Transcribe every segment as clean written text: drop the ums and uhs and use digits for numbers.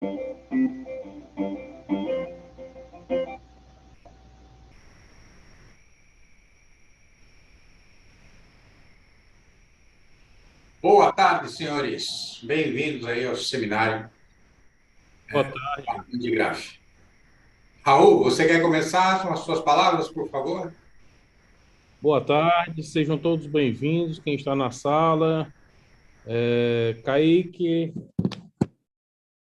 Boa tarde, senhores. Bem-vindos aí ao seminário Boa tarde. de Graf. Raul, você quer começar com as suas palavras, por favor? Boa tarde, sejam todos bem-vindos. Quem está na sala, Kaique,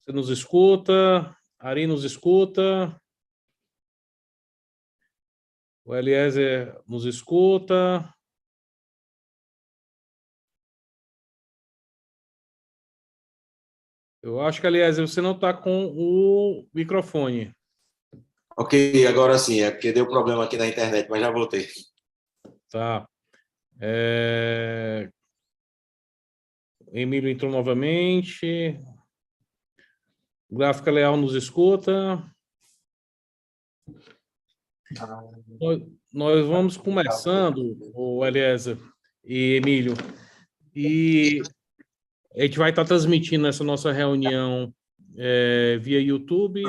você nos escuta? Ari nos escuta? O Eliezer nos escuta? Eu acho que, Eliezer, você não está com o microfone. Ok, agora sim, é porque deu problema aqui na internet, mas já voltei. Tá. Emílio entrou novamente. Gráfica Leal nos escuta? Nós vamos começando, o Eliezer e Emílio, e a gente vai estar transmitindo essa nossa reunião via YouTube,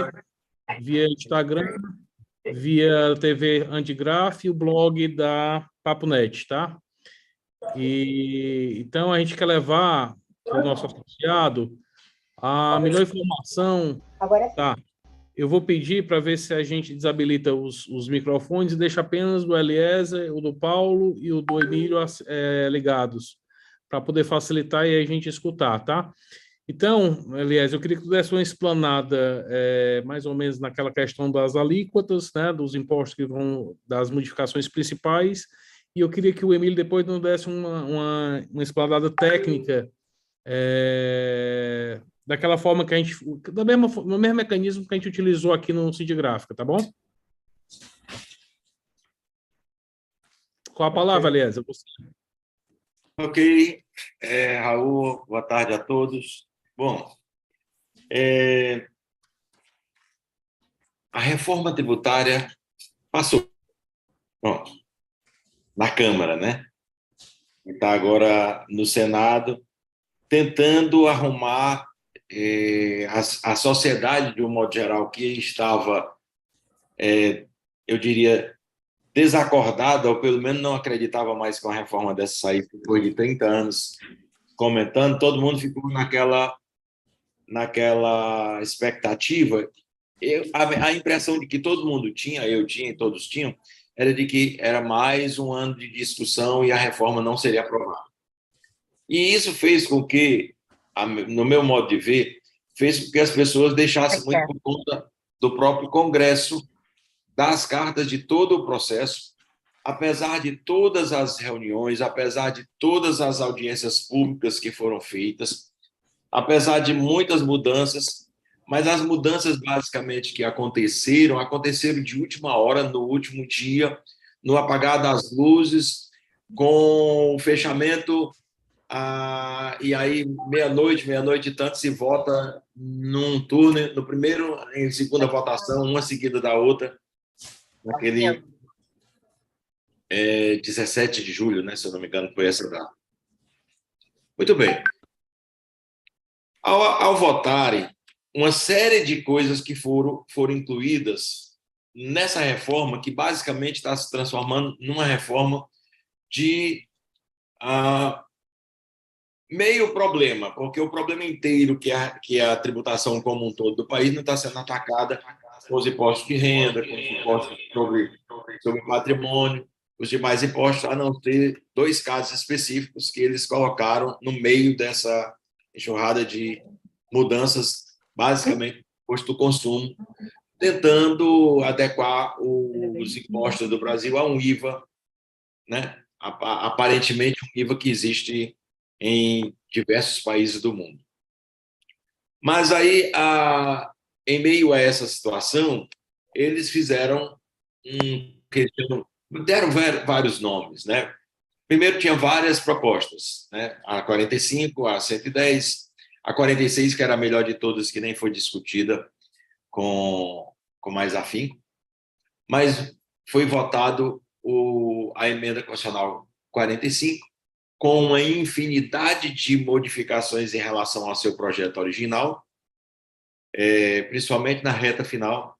via Instagram, via TV Antigraf e o blog da Paponet, tá? E então a gente quer levar para o nosso associado a melhor informação. Agora sim. Tá. Eu vou pedir para ver se a gente desabilita os microfones e deixa apenas o Eliezer, o do Paulo e o do Emílio ligados, para poder facilitar e a gente escutar, tá? Então, aliás, eu queria que tu desse uma explanada mais ou menos naquela questão das alíquotas, né, dos impostos que vão, das modificações principais, e eu queria que o Emílio depois nos desse uma explanada técnica, daquela forma que a gente, no mesmo mecanismo que a gente utilizou aqui no CID Gráfica, tá bom? Com a palavra, aliás, você. Ok, Raul, boa tarde a todos. Bom, a reforma tributária passou, bom, na Câmara, né? Está agora no Senado, tentando arrumar a sociedade, de um modo geral, que estava, eu diria, desacordada, ou pelo menos não acreditava mais com a reforma dessa sair depois de 30 anos comentando, todo mundo ficou naquela expectativa. A impressão de que todo mundo tinha, eu tinha e todos tinham, era de que era mais um ano de discussão e a reforma não seria aprovada. E isso fez com que, no meu modo de ver, fez com que as pessoas deixassem muito por conta do próprio Congresso, das cartas de todo o processo, apesar de todas as reuniões, apesar de todas as audiências públicas que foram feitas, apesar de muitas mudanças, mas as mudanças basicamente que aconteceram de última hora, no último dia, no apagar das luzes, com o fechamento, e aí meia-noite e tanto se vota num turno, no primeiro, em segunda votação, uma seguida da outra, naquele 17 de julho, né, se eu não me engano, foi essa data. Muito bem. Ao votarem, uma série de coisas que foram incluídas nessa reforma, que basicamente está se transformando numa reforma de meio problema, porque o problema inteiro, que é a tributação como um todo do país, não está sendo atacada com os impostos de renda, com os impostos sobre patrimônio, os demais impostos, a não ter dois casos específicos que eles colocaram no meio dessa enxurrada de mudanças, basicamente, imposto do consumo, tentando adequar os impostos do Brasil a um IVA, né? Aparentemente um IVA que existe em diversos países do mundo. Mas aí, em meio a essa situação, eles fizeram deram vários nomes, né? Primeiro tinha várias propostas, né? A 45, a 110, a 46, que era a melhor de todas, que nem foi discutida com mais afinco, mas foi votado a emenda constitucional 45, com uma infinidade de modificações em relação ao seu projeto original, principalmente na reta final,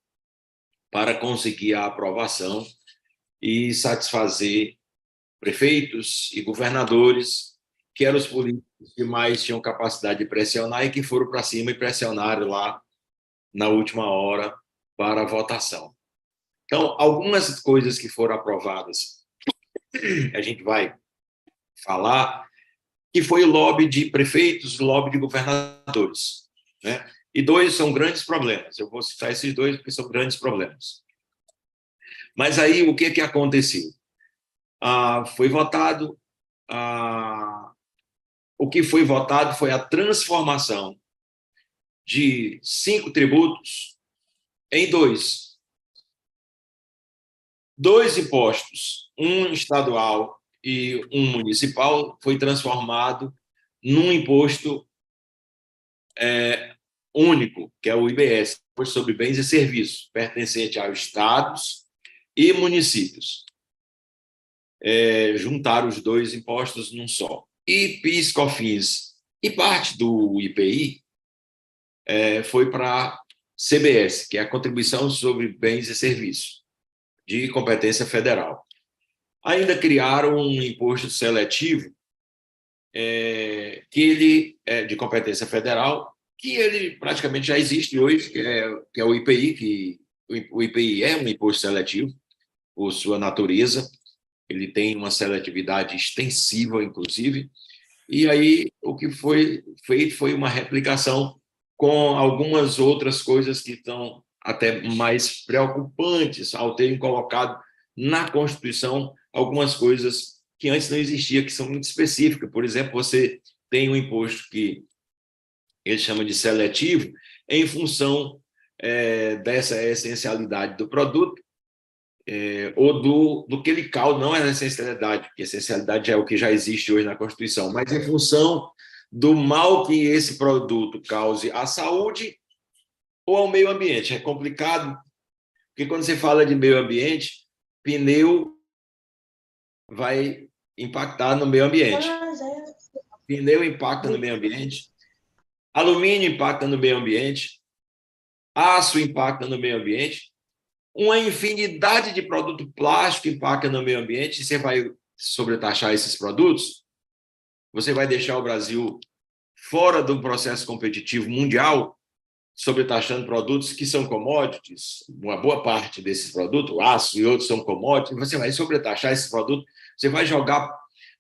para conseguir a aprovação e satisfazer prefeitos e governadores, que eram os políticos que mais tinham capacidade de pressionar e que foram para cima e pressionaram lá na última hora para a votação. Então, algumas coisas que foram aprovadas, a gente vai falar, que foi o lobby de prefeitos, o lobby de governadores, né? E dois são grandes problemas. Eu vou citar esses dois porque são grandes problemas. Mas aí, o que aconteceu? Foi votado, o que foi votado foi a transformação de 5 tributos em 2. 2 impostos, um estadual e um municipal, foi transformado num imposto único, que é o IBS, Imposto sobre Bens e Serviços, pertencente aos estados e municípios. Juntaram os 2 impostos num só. E PIS, COFINS e parte do IPI foi para a CBS, que é a Contribuição sobre Bens e Serviços, de competência federal. Ainda criaram um imposto seletivo que ele é de competência federal, que ele praticamente já existe hoje, que é o IPI, que o IPI é um imposto seletivo, por sua natureza, ele tem uma seletividade extensiva, inclusive, e aí o que foi feito foi uma replicação com algumas outras coisas que estão até mais preocupantes, ao terem colocado na Constituição algumas coisas que antes não existiam, que são muito específicas. Por exemplo, você tem um imposto que ele chama de seletivo, em função dessa essencialidade do produto, ou do que ele causa, não é a essencialidade, porque a essencialidade é o que já existe hoje na Constituição, mas em função do mal que esse produto cause à saúde ou ao meio ambiente. É complicado, porque quando você fala de meio ambiente, pneu vai impactar no meio ambiente. Pneu impacta no meio ambiente, alumínio impacta no meio ambiente, aço impacta no meio ambiente, uma infinidade de produto plástico impacta no meio ambiente. E você vai sobretaxar esses produtos, você vai deixar o Brasil fora do processo competitivo mundial, sobretaxando produtos que são commodities, uma boa parte desses produtos, o aço e outros são commodities, você vai sobretaxar esses produtos, você vai jogar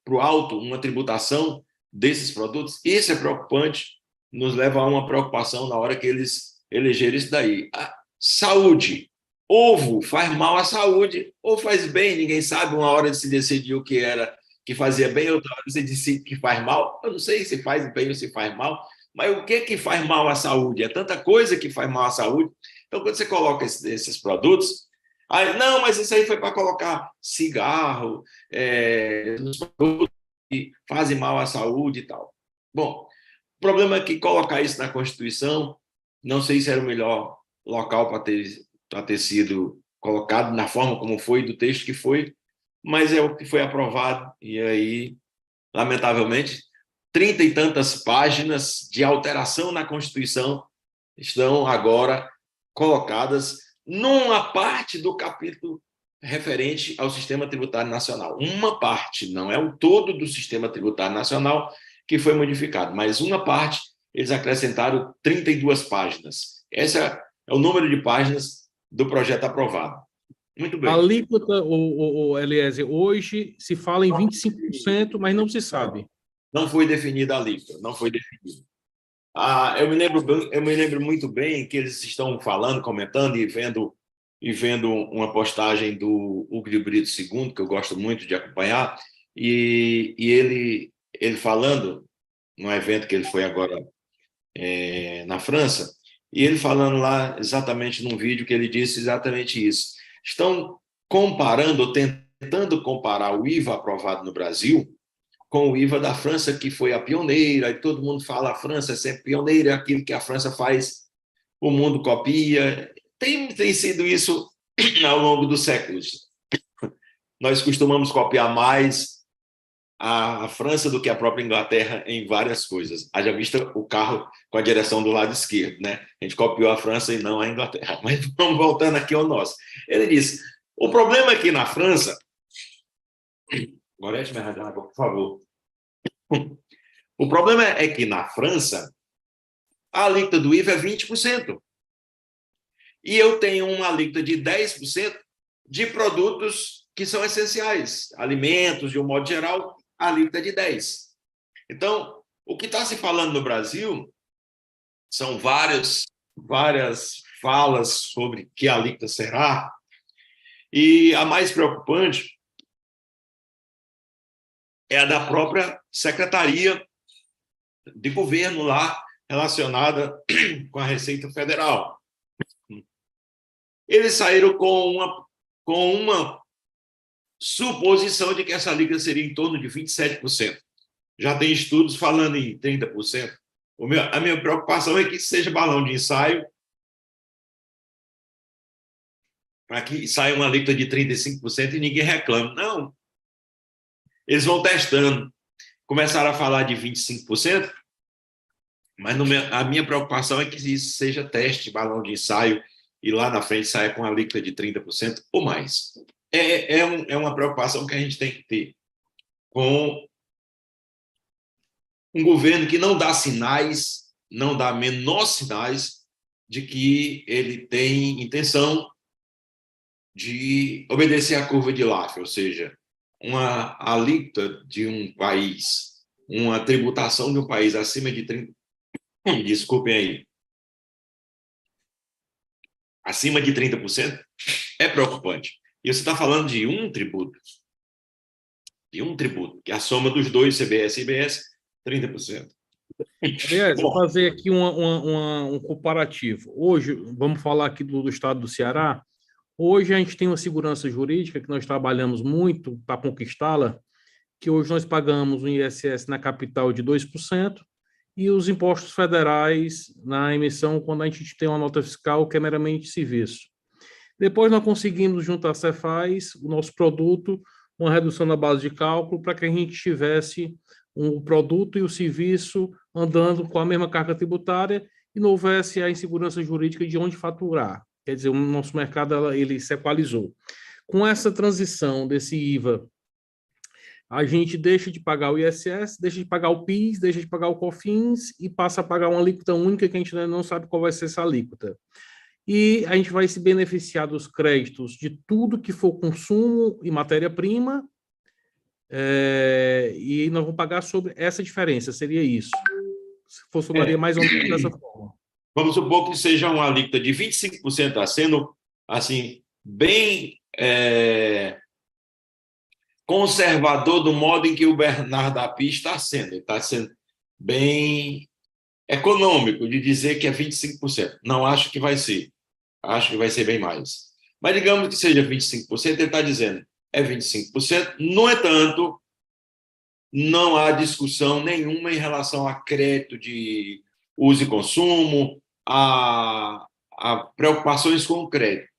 para o alto uma tributação desses produtos. Isso é preocupante, nos leva a uma preocupação na hora que eles elegeram isso daí. A saúde. Ovo faz mal à saúde ou faz bem, ninguém sabe. Uma hora se decidiu que fazia bem, outra hora se decide que faz mal. Eu não sei se faz bem ou se faz mal, mas o que faz mal à saúde? É tanta coisa que faz mal à saúde. Então, quando você coloca esses produtos, não, mas isso aí foi para colocar cigarro, nos produtos que fazem mal à saúde e tal. Bom, o problema é que colocar isso na Constituição, não sei se era o melhor local para ter sido colocado na forma como foi, do texto que foi, mas é o que foi aprovado. E aí, lamentavelmente, 30 e tantas páginas de alteração na Constituição estão agora colocadas numa parte do capítulo referente ao Sistema Tributário Nacional. Uma parte, não é o todo do Sistema Tributário Nacional que foi modificado, mas uma parte, eles acrescentaram 32 páginas. Esse é o número de páginas do projeto aprovado. Muito bem. A alíquota, Eliezer, hoje se fala em 25%, mas não se sabe. Não foi definida a alíquota, não foi definida. Eu me lembro muito bem que eles estão falando, comentando e vendo uma postagem do Hugo de Brito II, que eu gosto muito de acompanhar, e ele falando, num evento que ele foi agora na França, e ele falando lá exatamente num vídeo que ele disse exatamente isso. Estão comparando, ou tentando comparar o IVA aprovado no Brasil com o IVA da França, que foi a pioneira, e todo mundo fala a França é sempre pioneira, aquilo que a França faz, o mundo copia. Tem sido isso ao longo dos séculos. Nós costumamos copiar mais a França do que a própria Inglaterra em várias coisas. Haja vista o carro com a direção do lado esquerdo, né? A gente copiou a França e não a Inglaterra. Mas vamos voltando aqui ao nosso. Ele disse, o problema aqui na França... Gorete, me arranjar água, por favor. O problema é que na França, a alíquota do IVA é 20%. E eu tenho uma alíquota de 10% de produtos que são essenciais, alimentos, de um modo geral, a alíquota é de 10%. Então, o que está se falando no Brasil são várias falas sobre que alíquota será, e a mais preocupante é a da própria Secretaria de Governo lá, relacionada com a Receita Federal. Eles saíram com uma suposição de que essa alíquota seria em torno de 27%. Já tem estudos falando em 30%. A minha preocupação é que seja balão de ensaio, para que saia uma alíquota de 35% e ninguém reclame. Não. Eles vão testando. Começaram a falar de 25%, mas a minha preocupação é que isso seja teste, balão de ensaio, e lá na frente saia com a alíquota de 30% ou mais. É uma preocupação que a gente tem que ter com um governo que não dá sinais, não dá menor sinais de que ele tem intenção de obedecer à curva de Laffer, ou seja, uma alíquota de um país, uma tributação de um país acima de 30%, desculpem aí, acima de 30%, é preocupante. E você está falando de um tributo, que é a soma dos dois, CBS e IBS, 30%. Aliás, vou fazer aqui um comparativo. Hoje, vamos falar aqui do estado do Ceará. Hoje a gente tem uma segurança jurídica que nós trabalhamos muito para conquistá-la, que hoje nós pagamos um ISS na capital de 2% e os impostos federais na emissão quando a gente tem uma nota fiscal que é meramente serviço. Depois nós conseguimos, junto à Cefaz, o nosso produto, uma redução na base de cálculo para que a gente tivesse um produto e o serviço andando com a mesma carga tributária e não houvesse a insegurança jurídica de onde faturar. Quer dizer, o nosso mercado ele se equalizou. Com essa transição desse IVA, a gente deixa de pagar o ISS, deixa de pagar o PIS, deixa de pagar o COFINS e passa a pagar uma alíquota única que a gente ainda não sabe qual vai ser essa alíquota. E a gente vai se beneficiar dos créditos de tudo que for consumo e matéria-prima, e nós vamos pagar sobre essa diferença, seria isso. Funcionaria mais ou menos dessa forma. Vamos supor que seja uma alíquota de 25%, tá sendo, assim, bem conservador do modo em que o Bernardo Api está sendo. Ele está sendo bem econômico de dizer que é 25%. Não acho que vai ser. Acho que vai ser bem mais. Mas digamos que seja 25%, ele está dizendo é 25%. No entanto, não há discussão nenhuma em relação a crédito de uso e consumo, a preocupações com o crédito.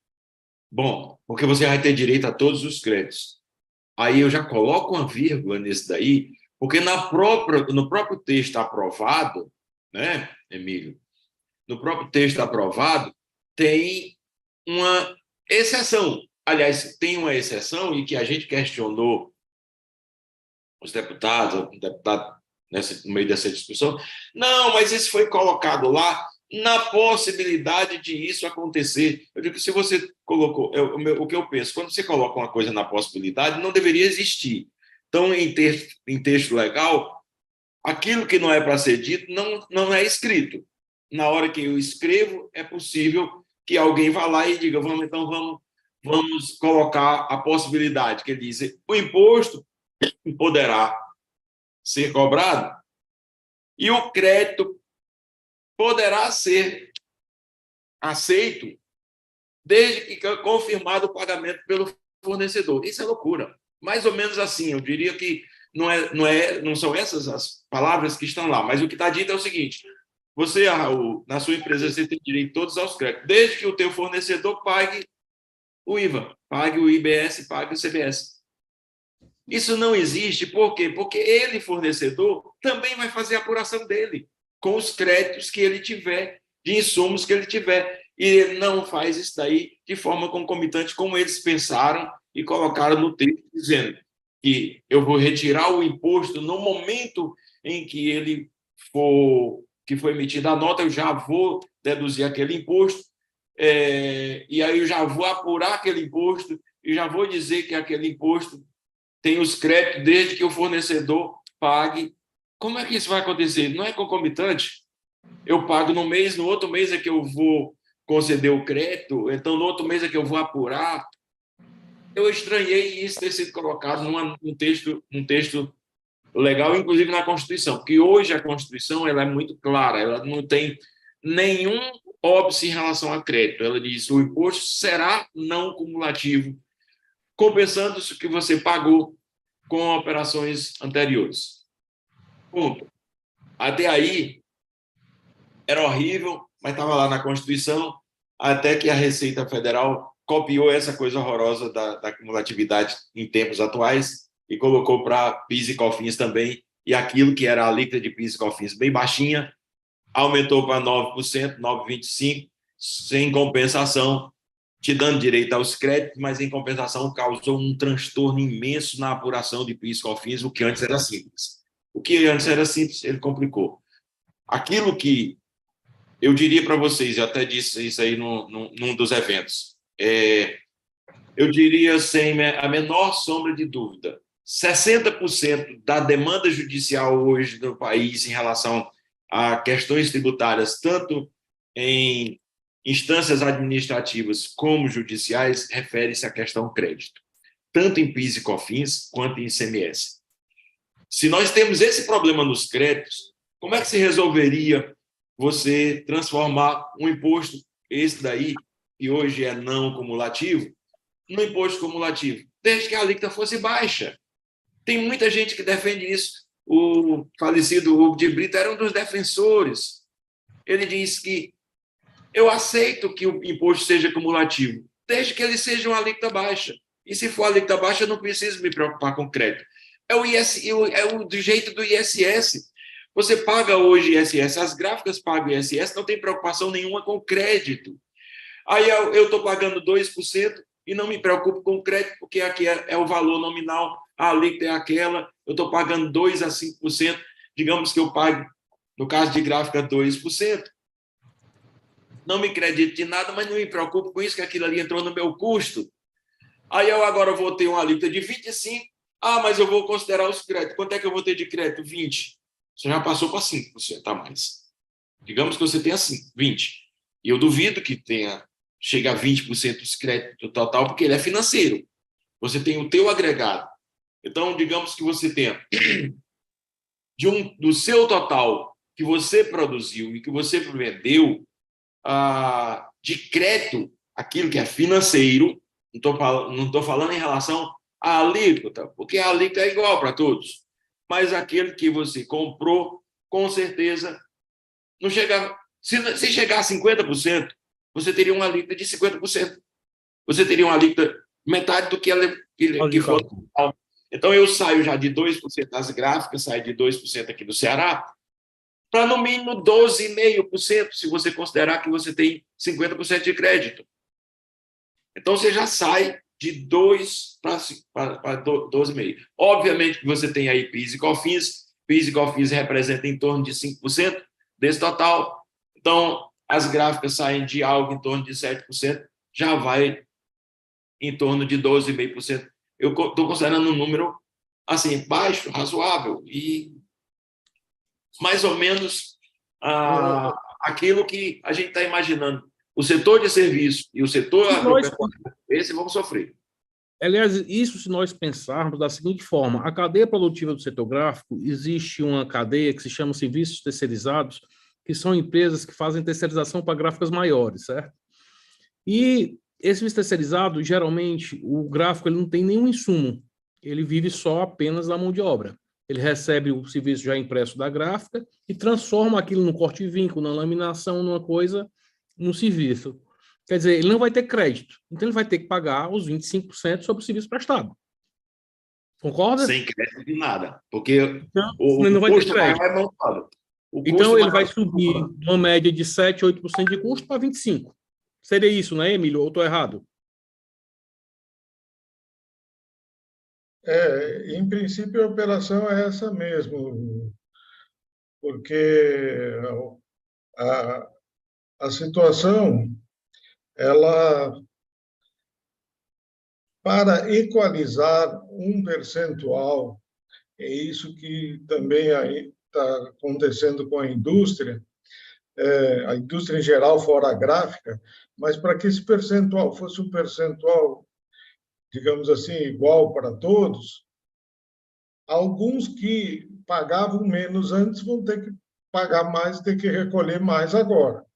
Bom, porque você vai ter direito a todos os créditos. Aí eu já coloco uma vírgula nesse daí, porque no próprio texto aprovado, né, Emílio? No próprio texto aprovado, tem uma exceção. Aliás, tem uma exceção e que a gente questionou os deputados, o deputado no meio dessa discussão. Não, mas isso foi colocado lá na possibilidade de isso acontecer. Eu digo que se você colocou... o que eu penso, quando você coloca uma coisa na possibilidade, não deveria existir. Então, em texto legal, aquilo que não é para ser dito não é escrito. Na hora que eu escrevo, é possível que alguém vá lá e diga, vamos colocar a possibilidade, que ele diz, o imposto poderá ser cobrado e o crédito poderá ser aceito desde que confirmado o pagamento pelo fornecedor. Isso é loucura. Mais ou menos assim, eu diria que não são essas as palavras que estão lá, mas o que está dito é o seguinte: você, na sua empresa, você tem direito todos aos créditos, desde que o teu fornecedor pague o IVA, pague o IBS, pague o CBS. Isso não existe, por quê? Porque ele, fornecedor, também vai fazer a apuração dele, com os créditos que ele tiver, de insumos que ele tiver. E ele não faz isso daí de forma concomitante, como eles pensaram e colocaram no texto, dizendo que eu vou retirar o imposto no momento em que ele for, que foi emitida a nota, eu já vou deduzir aquele imposto, e aí eu já vou apurar aquele imposto e já vou dizer que aquele imposto tem os créditos desde que o fornecedor pague. Como é que isso vai acontecer? Não é concomitante? Eu pago no mês, no outro mês é que eu vou conceder o crédito, então no outro mês é que eu vou apurar. Eu estranhei isso ter sido colocado num texto legal, inclusive na Constituição, porque hoje a Constituição ela é muito clara, ela não tem nenhum óbice em relação a crédito. Ela diz que o imposto será não cumulativo, compensando o que você pagou com operações anteriores. Ponto. Até aí, era horrível, mas estava lá na Constituição, até que a Receita Federal copiou essa coisa horrorosa da cumulatividade em tempos atuais e colocou para PIS e COFINS também, e aquilo que era a alíquota de PIS e COFINS bem baixinha, aumentou para 9%, 9,25%, sem compensação, te dando direito aos créditos, mas em compensação causou um transtorno imenso na apuração de PIS e COFINS, o que antes era simples. O que antes era simples, ele complicou. Aquilo que eu diria para vocês, eu até disse isso aí num dos eventos, eu diria sem a menor sombra de dúvida, 60% da demanda judicial hoje no país em relação a questões tributárias, tanto em instâncias administrativas como judiciais, refere-se à questão crédito, tanto em PIS e COFINS quanto em ICMS. Se nós temos esse problema nos créditos, como é que se resolveria você transformar um imposto, esse daí, que hoje é não cumulativo, no imposto cumulativo, desde que a alíquota fosse baixa? Tem muita gente que defende isso. O falecido Hugo de Brito era um dos defensores. Ele diz que eu aceito que o imposto seja cumulativo, desde que ele seja uma alíquota baixa. E se for alíquota baixa, eu não preciso me preocupar com crédito. É do jeito do ISS. Você paga hoje ISS, as gráficas pagam ISS, não tem preocupação nenhuma com crédito. Aí eu estou pagando 2% e não me preocupo com crédito, porque aqui é o valor nominal, a alíquota é aquela, eu estou pagando 2% a 5%, digamos que eu pague, no caso de gráfica, 2%. Não me acredito de nada, mas não me preocupo com isso, que aquilo ali entrou no meu custo. Aí eu agora vou ter uma alíquota de 25%, mas eu vou considerar os créditos. Quanto é que eu vou ter de crédito? 20%. Você já passou para 5% a mais. Digamos que você tenha 20%. E eu duvido que chegue a 20% dos créditos total, porque ele é financeiro. Você tem o teu agregado. Então, digamos que você tenha do seu total que você produziu e que você vendeu, de crédito, aquilo que é financeiro, não estou falando em relação à alíquota, porque a alíquota é igual para todos, mas aquele que você comprou, com certeza, não chega. Se chegar a 50%, você teria uma alíquota de 50%. Você teria uma alíquota metade do que for. Então, eu saio já de 2% das gráficas, saio de 2% aqui do Ceará, para no mínimo 12,5%, se você considerar que você tem 50% de crédito. Então, você já sai de 2 para 12,5%. Obviamente que você tem aí PIS e COFINS representa em torno de 5% desse total. Então, as gráficas saem de algo em torno de 7%, já vai em torno de 12,5%. Eu estou considerando um número assim, baixo, razoável, e mais ou menos aquilo que a gente está imaginando. O setor de serviço e o setor agropecuário, esse vão sofrer. Aliás, isso se nós pensarmos da seguinte forma: a cadeia produtiva do setor gráfico, existe uma cadeia que se chama serviços terceirizados, que são empresas que fazem terceirização para gráficas maiores, certo? E esse serviço terceirizado, geralmente, o gráfico ele não tem nenhum insumo, ele vive só apenas da mão de obra. Ele recebe o serviço já impresso da gráfica e transforma aquilo no corte e vinco, na laminação, numa coisa, num serviço. Quer dizer, ele não vai ter crédito, então ele vai ter que pagar os 25% sobre o serviço prestado. Concorda? Sem crédito de nada, porque Então, o não vai ter custo crédito. maior é montado. O Então, custo ele maior vai subir de uma média de 7, 8% de custo para 25%. Seria isso, né, Emílio? Ou estou errado? Em princípio, a operação é essa mesmo, porque a, a situação, ela, para equalizar um percentual, é isso que também aí está acontecendo com a indústria em geral, fora a gráfica, mas para que esse percentual fosse um percentual, digamos assim, igual para todos, alguns que pagavam menos antes vão ter que pagar mais, ter que recolher mais agora.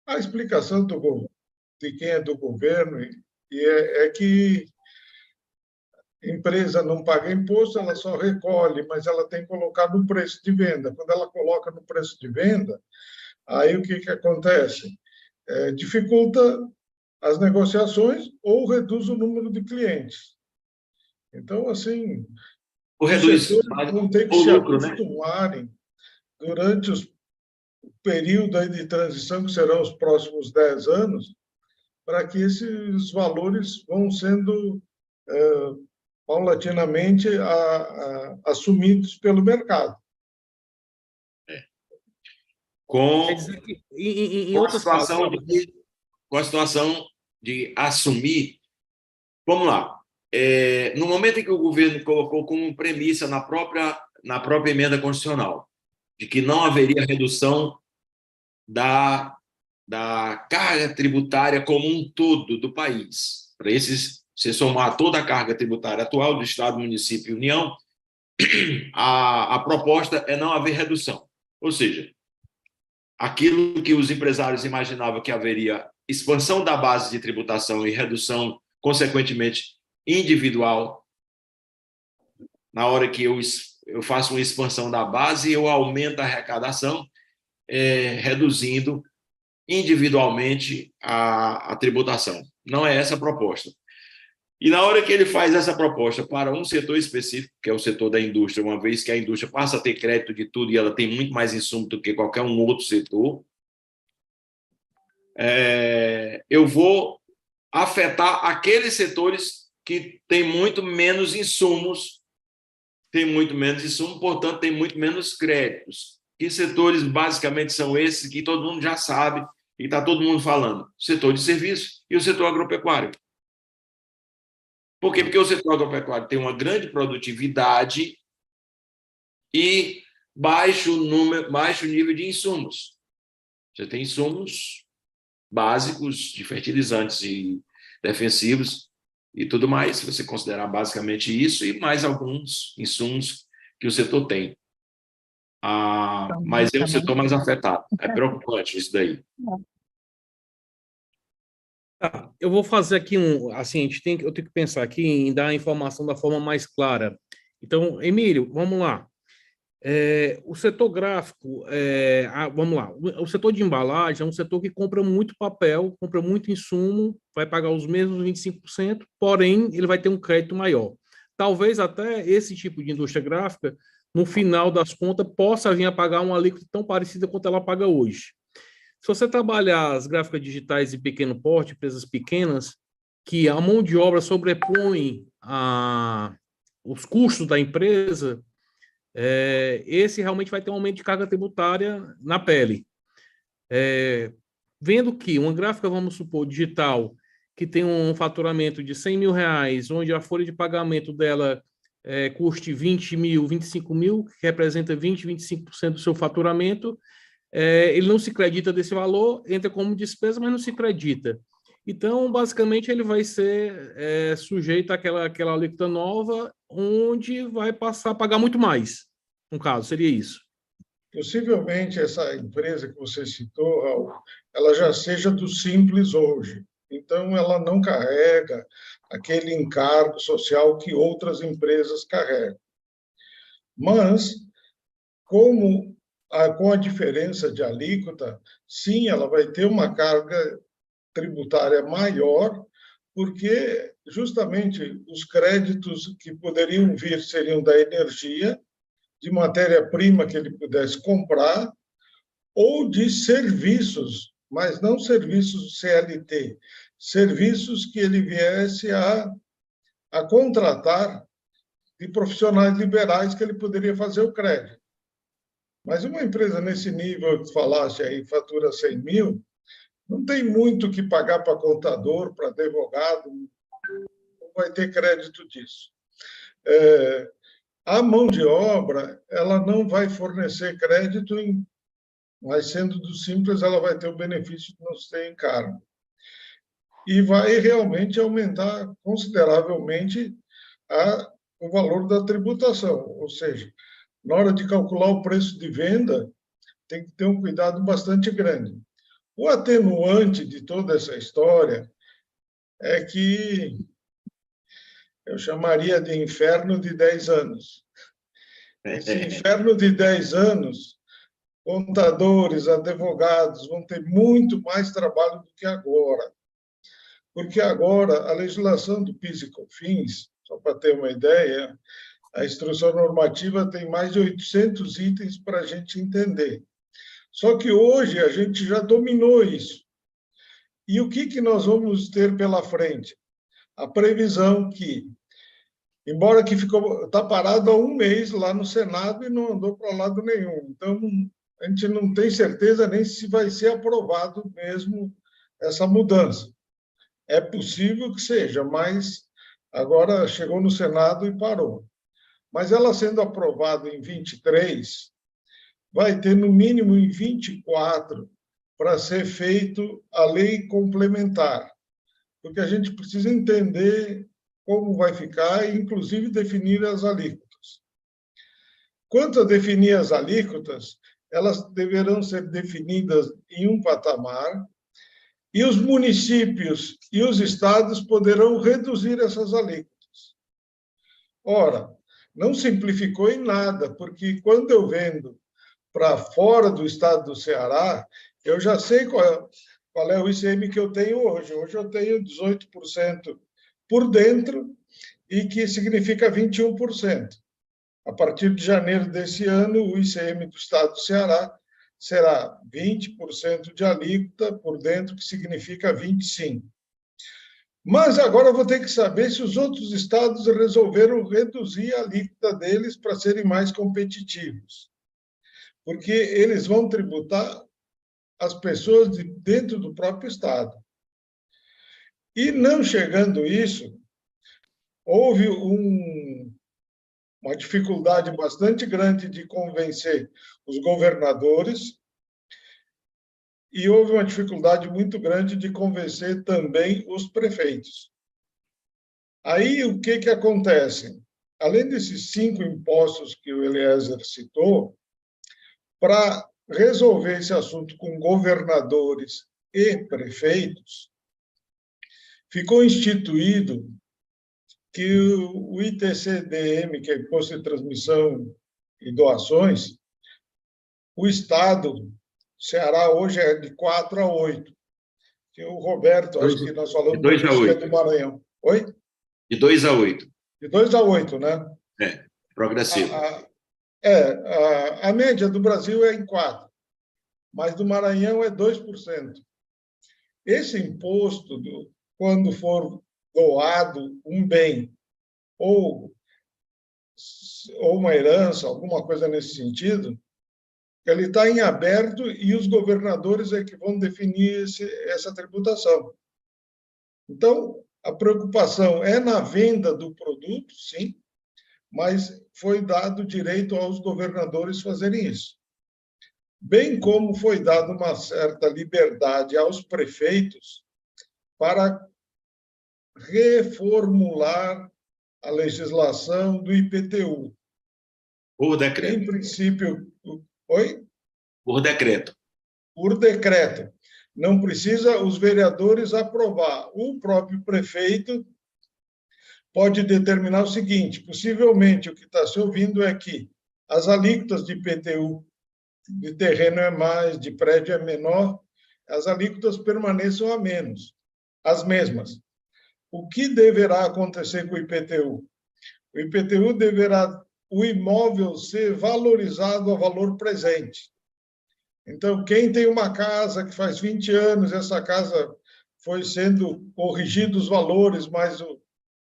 A explicação de quem é do governo é que a empresa não paga imposto, ela só recolhe, mas ela tem que colocar no preço de venda. Quando ela coloca no preço de venda, aí o que acontece? Dificulta as negociações ou reduz o número de clientes. Então, assim, ou os reduz setores mais vão ter que o se lucro, né? acostumarem durante o período aí de transição, que serão os próximos 10 anos, para que esses valores vão sendo paulatinamente assumidos pelo mercado. Quer Com, dizer que, em com a outras situação palavras, de, com a situação de assumir. Vamos lá. No momento em que o governo colocou como premissa na própria emenda constitucional de que não haveria redução da carga tributária como um todo do país, para se somar toda a carga tributária atual do Estado, município e União, a proposta é não haver redução. Ou seja, aquilo que os empresários imaginavam que haveria expansão da base de tributação e redução, consequentemente, individual, na hora que eu faço uma expansão da base, eu aumento a arrecadação, reduzindo individualmente a tributação. Não é essa a proposta. E na hora que ele faz essa proposta para um setor específico, que é o setor da indústria, uma vez que a indústria passa a ter crédito de tudo e ela tem muito mais insumo do que qualquer um outro setor, eu vou afetar aqueles setores que têm muito menos insumos, portanto, tem muito menos créditos. Que setores basicamente são esses que todo mundo já sabe e está todo mundo falando? O setor de serviços e o setor agropecuário. Por quê? Porque o setor agropecuário tem uma grande produtividade e baixo nível de insumos. Você tem insumos básicos de fertilizantes e defensivos e tudo mais, se você considerar basicamente isso, e mais alguns insumos que o setor tem. Mas é o setor mais afetado. É preocupante isso daí. eu vou fazer aqui assim, eu tenho que pensar aqui em dar a informação da forma mais clara. Então, Emílio, vamos lá. O setor gráfico, vamos lá, o setor de embalagem é um setor que compra muito papel, compra muito insumo, vai pagar os mesmos 25%, porém, ele vai ter um crédito maior. Talvez até esse tipo de indústria gráfica, no final das contas, possa vir a pagar uma alíquota tão parecida quanto ela paga hoje. Se você trabalhar as gráficas digitais de pequeno porte, empresas pequenas, que a mão de obra sobrepõe os custos da empresa, esse realmente vai ter um aumento de carga tributária na pele. Vendo que uma gráfica, vamos supor, digital, que tem um faturamento de R$100 mil, onde a folha de pagamento dela custe 20 mil, 25 mil, que representa 20, 25% do seu faturamento, ele não se acredita desse valor, entra como despesa, mas não se acredita. Então, basicamente, ele vai ser sujeito àquela alíquota nova, onde vai passar a pagar muito mais. No caso, seria isso. Possivelmente, essa empresa que você citou, Raul, ela já seja do Simples hoje. Então, ela não carrega aquele encargo social que outras empresas carregam. Mas, com a diferença de alíquota, sim, ela vai ter uma carga tributária maior, porque justamente os créditos que poderiam vir seriam da energia, de matéria-prima que ele pudesse comprar, ou de serviços, mas não serviços CLT, serviços que ele viesse a contratar de profissionais liberais que ele poderia fazer o crédito. Mas uma empresa nesse nível que falasse aí, fatura 100 mil, não tem muito o que pagar para contador, para advogado, não vai ter crédito disso. A mão de obra, ela não vai fornecer crédito, mas sendo do simples, ela vai ter o benefício de não ter encargo. E vai realmente aumentar consideravelmente o valor da tributação, ou seja, na hora de calcular o preço de venda, tem que ter um cuidado bastante grande. O atenuante de toda essa história é que eu chamaria de inferno de 10 anos. Esse inferno de 10 anos, contadores, advogados vão ter muito mais trabalho do que agora. Porque agora a legislação do PIS e COFINS, só para ter uma ideia, a instrução normativa tem mais de 800 itens para a gente entender. Só que hoje a gente já dominou isso. E o que nós vamos ter pela frente? A previsão que, embora que está parado há um mês lá no Senado e não andou para lado nenhum. Então, a gente não tem certeza nem se vai ser aprovado mesmo essa mudança. É possível que seja, mas agora chegou no Senado e parou. Mas ela sendo aprovada em 23, vai ter no mínimo em 24 para ser feito a lei complementar, porque a gente precisa entender como vai ficar e, inclusive, definir as alíquotas. Quanto a definir as alíquotas, elas deverão ser definidas em um patamar e os municípios e os estados poderão reduzir essas alíquotas. Ora, não simplificou em nada, porque quando eu vendo para fora do estado do Ceará, eu já sei qual é o ICM que eu tenho hoje. Hoje eu tenho 18% por dentro, e que significa 21%. A partir de janeiro desse ano, o ICM do estado do Ceará será 20% de alíquota por dentro, que significa 25%. Mas agora eu vou ter que saber se os outros estados resolveram reduzir a alíquota deles para serem mais competitivos. Porque eles vão tributar as pessoas de dentro do próprio estado. E não chegando isso, houve uma dificuldade bastante grande de convencer os governadores e houve uma dificuldade muito grande de convencer também os prefeitos. Aí, o que acontece? Além desses 5 impostos que o Eliezer citou, para resolver esse assunto com governadores e prefeitos, ficou instituído que o ITCDM, que é Imposto de Transmissão e Doações, o Estado, Ceará, hoje é de 4 a 8. Que o Roberto, acho que nós falamos de 2 a 8. Que é do Maranhão. Oi? De 2 a 8. De 2 a 8, né? É, progressivo. A média do Brasil é em 4, mas do Maranhão é 2%. Esse imposto, quando for doado um bem ou uma herança, alguma coisa nesse sentido, ele está em aberto e os governadores é que vão definir essa tributação. Então, a preocupação é na venda do produto, sim, mas foi dado direito aos governadores fazerem isso. Bem como foi dada uma certa liberdade aos prefeitos para reformular a legislação do IPTU. Por decreto. Em princípio... Oi? Por decreto. Por decreto. Não precisa os vereadores aprovar. O próprio prefeito pode determinar o seguinte: possivelmente o que está se ouvindo é que as alíquotas de IPTU de terreno é mais, de prédio é menor, as alíquotas permaneçam as mesmas. o que deverá acontecer com o IPTU? O IPTU deverá o imóvel ser valorizado a valor presente. Então, quem tem uma casa que faz 20 anos, essa casa foi sendo corrigidos os valores, mas o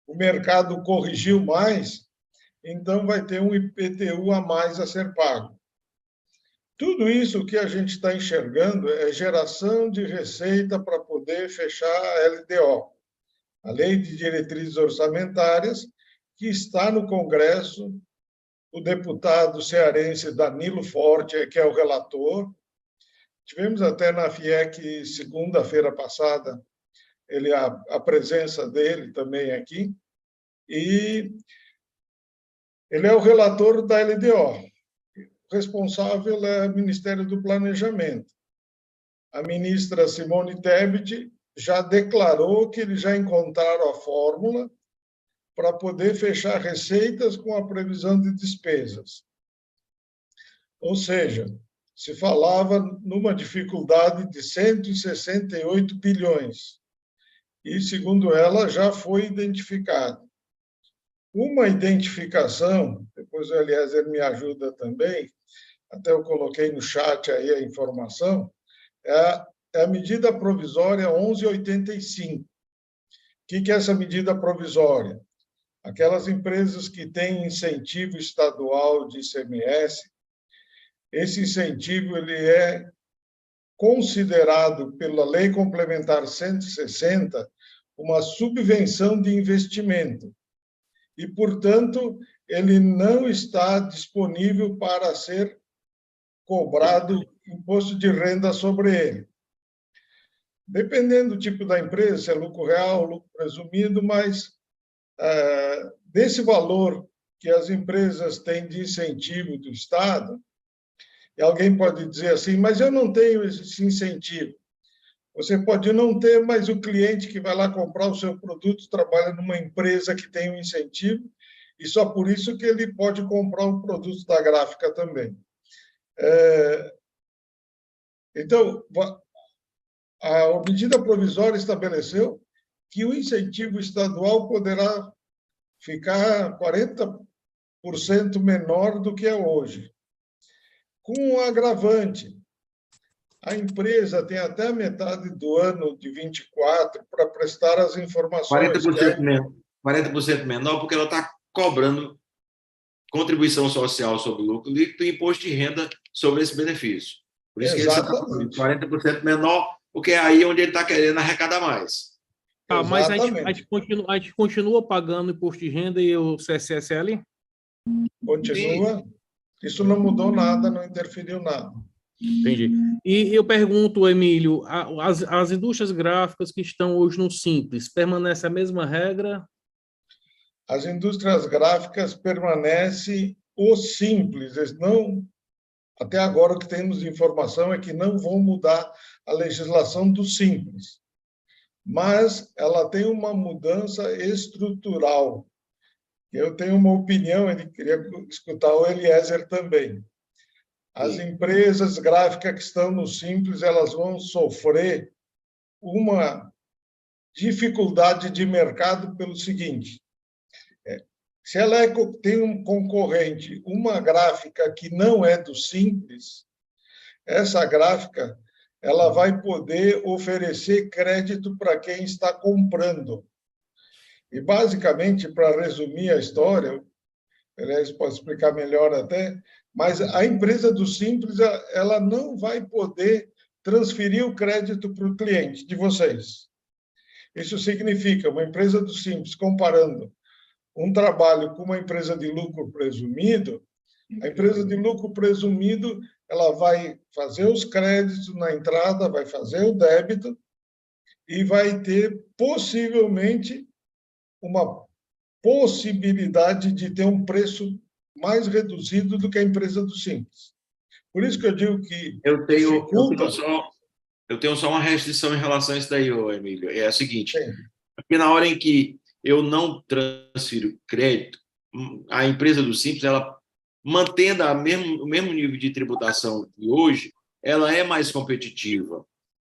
mercado corrigiu mais, então vai ter um IPTU a mais a ser pago. Tudo isso que a gente está enxergando é geração de receita para poder fechar a LDO, a Lei de Diretrizes Orçamentárias, que está no Congresso. O deputado cearense Danilo Forte, que é o relator. Tivemos até na FIEC, segunda-feira passada, a presença dele também aqui. E ele é o relator da LDO. O responsável é o Ministério do Planejamento. A ministra Simone Tebet já declarou que eles já encontraram a fórmula para poder fechar receitas com a previsão de despesas. Ou seja, se falava numa dificuldade de 168 bilhões, e, segundo ela, já foi identificado. Uma identificação, depois o Eliezer me ajuda também, até eu coloquei no chat aí a informação, é a medida provisória 1185. O que é essa medida provisória? Aquelas empresas que têm incentivo estadual de ICMS, esse incentivo ele é considerado pela Lei Complementar 160 uma subvenção de investimento e, portanto, ele não está disponível para ser cobrado imposto de renda sobre ele. Dependendo do tipo da empresa, se é lucro real, lucro presumido, mas desse valor que as empresas têm de incentivo do Estado, e alguém pode dizer assim, mas eu não tenho esse incentivo. Você pode não ter, mas o cliente que vai lá comprar o seu produto trabalha numa empresa que tem um incentivo, e só por isso que ele pode comprar o produto da gráfica também. Então, a medida provisória estabeleceu que o incentivo estadual poderá ficar 40% menor do que é hoje. Com um agravante, a empresa tem até a metade do ano de 24 para prestar as informações. 40% menor, porque ela está cobrando contribuição social sobre o lucro líquido e imposto de renda sobre esse benefício. Por isso Exatamente. que ele está 40% menor, porque é aí onde ele está querendo arrecadar mais. Mas a gente continua pagando imposto de renda e o CSSL? Continua. Sim. Isso não mudou nada, não interferiu nada. Entendi. E eu pergunto, Emílio, as indústrias gráficas que estão hoje no Simples, permanece a mesma regra? As indústrias gráficas permanecem o Simples. Eles não, até agora o que temos de informação é que não vão mudar a legislação do Simples. Mas ela tem uma mudança estrutural. Eu tenho uma opinião, ele queria escutar o Eliezer também. As empresas gráficas que estão no Simples, elas vão sofrer uma dificuldade de mercado pelo seguinte: se ela tem um concorrente, uma gráfica que não é do Simples, essa gráfica ela vai poder oferecer crédito para quem está comprando. E, basicamente, para resumir a história, aliás, pode explicar melhor até, mas a empresa do Simples ela não vai poder transferir o crédito para o cliente de vocês. Isso significa, uma empresa do Simples, comparando um trabalho com uma empresa de lucro presumido, a empresa de lucro presumido ela vai fazer os créditos na entrada, vai fazer o débito e vai ter, possivelmente, uma possibilidade de ter um preço mais reduzido do que a empresa do Simples. Por isso que eu digo que eu tenho só uma restrição em relação a isso daí, Emílio. É a seguinte, porque na hora em que eu não transfiro crédito, a empresa do Simples, ela mantendo o mesmo nível de tributação de hoje, ela é mais competitiva.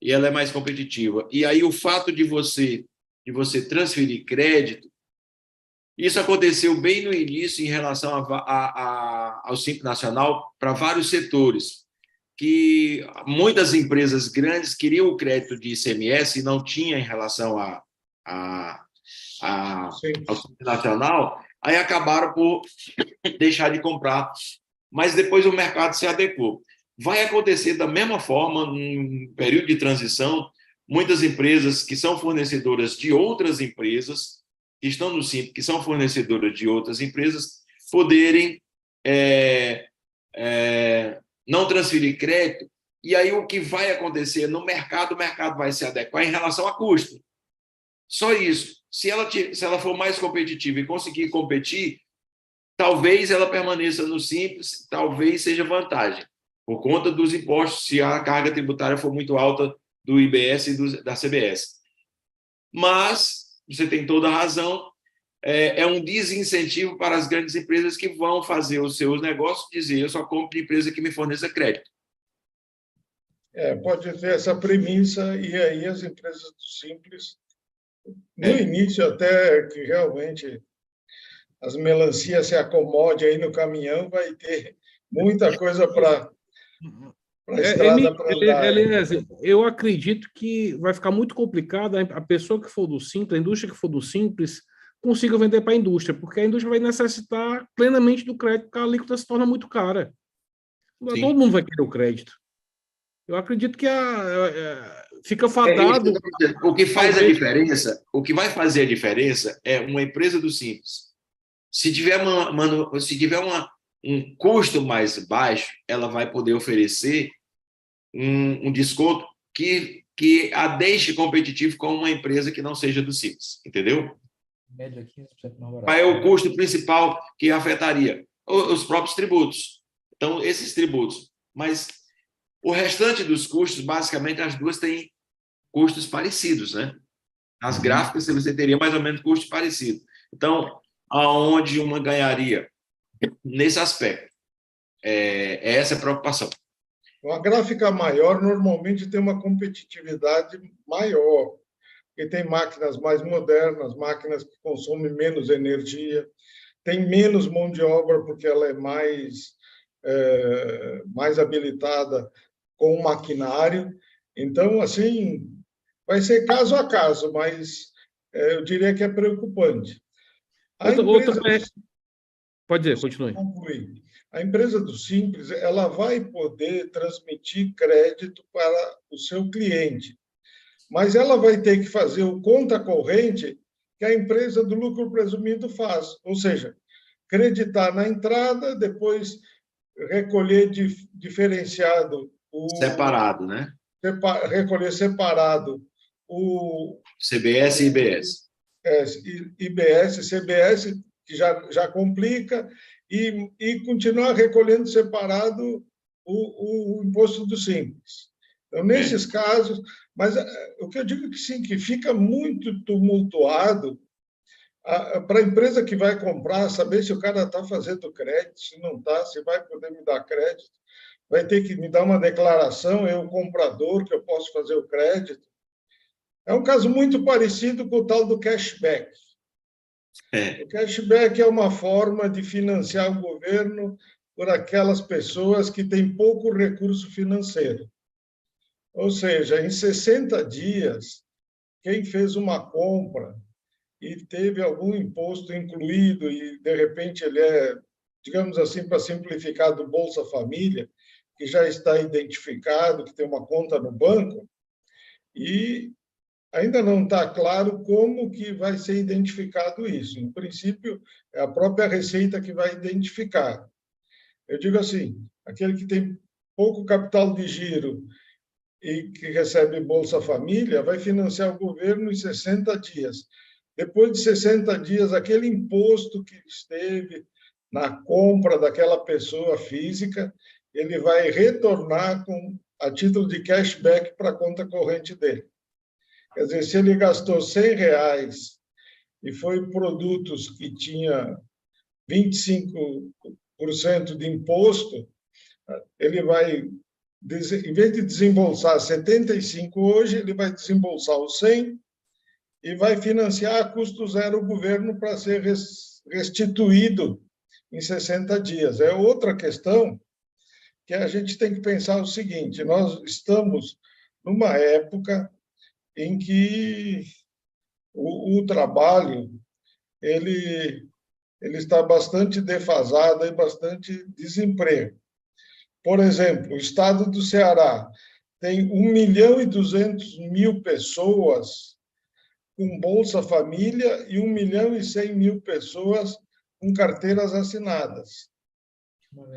E ela é mais competitiva. E aí o fato de você de você transferir crédito, isso aconteceu bem no início em relação ao Simples Nacional para vários setores, que muitas empresas grandes queriam o crédito de ICMS e não tinha em relação ao Simples Nacional, aí acabaram por deixar de comprar, mas depois o mercado se adequou. Vai acontecer da mesma forma, num período de transição, muitas empresas que são fornecedoras de outras empresas, que estão no Simples, que são fornecedoras de outras empresas, poderem não transferir crédito, e aí o que vai acontecer no mercado, o mercado vai se adequar em relação a custo. Só isso. Se ela for mais competitiva e conseguir competir, talvez ela permaneça no Simples, talvez seja vantagem, por conta dos impostos, se a carga tributária for muito alta do IBS e da CBS. Mas, você tem toda a razão, é um desincentivo para as grandes empresas que vão fazer os seus negócios, dizer, eu só compro de empresa que me forneça crédito. Pode ter essa premissa, e aí as empresas do Simples, no início até que realmente as melancias se acomodem aí no caminhão, vai ter muita coisa para a estrada para andar. Aliás, eu acredito que vai ficar muito complicado a pessoa que for do Simples, a indústria que for do Simples, consiga vender para a indústria, porque a indústria vai necessitar plenamente do crédito, porque a alíquota se torna muito cara. Sim. Todo mundo vai querer o crédito. Eu acredito que fica fadado. O que faz a diferença, o que vai fazer a diferença é uma empresa do Simples. Se tiver um custo mais baixo, ela vai poder oferecer um desconto que a deixe competitivo com uma empresa que não seja do Simples, entendeu? Média 15% mais barato. Qual é o custo principal que afetaria? Os próprios tributos. Então, esses tributos. Mas o restante dos custos, basicamente, as duas têm custos parecidos, né? As gráficas, você teria mais ou menos custos parecidos. Então, aonde uma ganharia? Nesse aspecto. Essa é a preocupação. Uma gráfica maior normalmente tem uma competitividade maior, porque tem máquinas mais modernas, máquinas que consomem menos energia, tem menos mão de obra porque ela é mais habilitada com o maquinário. Então, assim, vai ser caso a caso, mas eu diria que é preocupante. Pode dizer, continue. A empresa do Simples, ela vai poder transmitir crédito para o seu cliente, mas ela vai ter que fazer o conta corrente que a empresa do lucro presumido faz, ou seja, creditar na entrada, depois recolher diferenciado. Separado, né? Recolher separado o CBS e IBS. IBS, CBS, que já complica, e continuar recolhendo separado o imposto do Simples. Então, nesses casos, mas o que eu digo que sim, que fica muito tumultuado para a empresa que vai comprar, saber se o cara está fazendo crédito, se não está, se vai poder me dar crédito, vai ter que me dar uma declaração, eu, comprador, que eu posso fazer o crédito. É um caso muito parecido com o tal do cashback. O cashback é uma forma de financiar o governo por aquelas pessoas que têm pouco recurso financeiro. Ou seja, em 60 dias, quem fez uma compra e teve algum imposto incluído e, de repente, ele digamos assim, para simplificar, do Bolsa Família, que já está identificado, que tem uma conta no banco, e ainda não está claro como que vai ser identificado isso. Em princípio, é a própria Receita que vai identificar. Eu digo assim, aquele que tem pouco capital de giro e que recebe Bolsa Família vai financiar o governo em 60 dias. Depois de 60 dias, aquele imposto que esteve na compra daquela pessoa física, ele vai retornar a título de cashback para a conta corrente dele. Quer dizer, se ele gastou R$100 e foi produtos que tinha 25% de imposto, ele vai, em vez de desembolsar 75 hoje, ele vai desembolsar os 100 e vai financiar a custo zero o governo para ser restituído em 60 dias. É outra questão que a gente tem que pensar o seguinte: nós estamos numa época em que o trabalho ele está bastante defasado e bastante desemprego. Por exemplo, o estado do Ceará tem 1.200.000 pessoas com Bolsa Família e 1.100.000 pessoas com carteiras assinadas.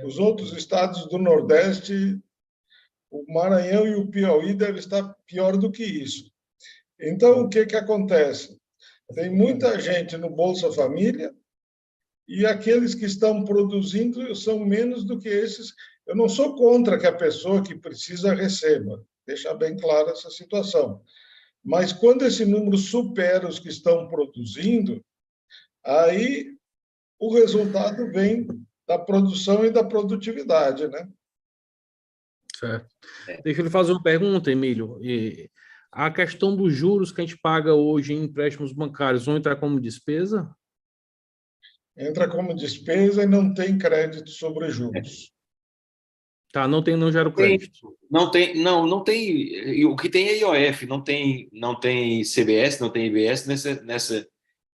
Os outros estados do Nordeste, o Maranhão e o Piauí devem estar pior do que isso. Então, o que acontece? Tem muita gente no Bolsa Família e aqueles que estão produzindo são menos do que esses. Eu não sou contra que a pessoa que precisa receba, deixar bem clara essa situação. Mas quando esse número supera os que estão produzindo, aí o resultado vem da produção e da produtividade, né? Certo. Deixa eu lhe fazer uma pergunta, Emílio. A questão dos juros que a gente paga hoje em empréstimos bancários vão entrar como despesa? Entra como despesa e não tem crédito sobre juros. Tá, não gera o crédito. Não tem. O que tem é IOF, não tem CBS, não tem IBS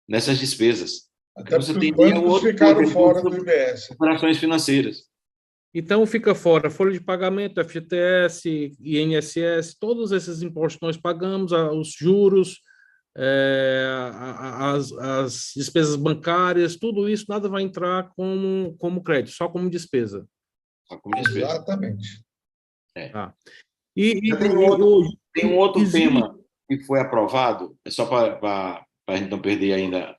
nessas despesas. Até Você porque tem os bancos ficaram fora do IBS. Operações financeiras. Então fica fora folha de pagamento, FGTS, INSS, todos esses impostos nós pagamos, os juros, as despesas bancárias, tudo isso nada vai entrar como crédito, só como despesa. Só como despesa. Exatamente. Tá. Tem um outro tema que foi aprovado, só para a gente não perder ainda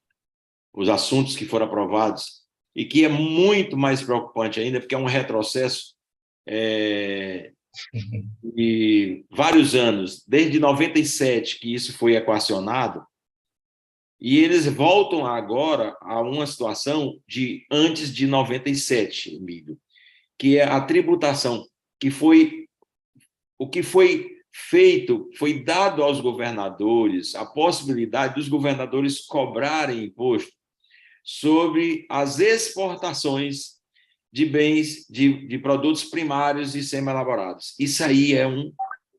os assuntos que foram aprovados, e que é muito mais preocupante ainda, porque é um retrocesso de vários anos, desde 97 que isso foi equacionado, e eles voltam agora a uma situação de antes de 97, Emílio, que é a tributação, o que foi feito, foi dado aos governadores a possibilidade dos governadores cobrarem imposto sobre as exportações de bens, de produtos primários e semi-elaborados. Isso aí é um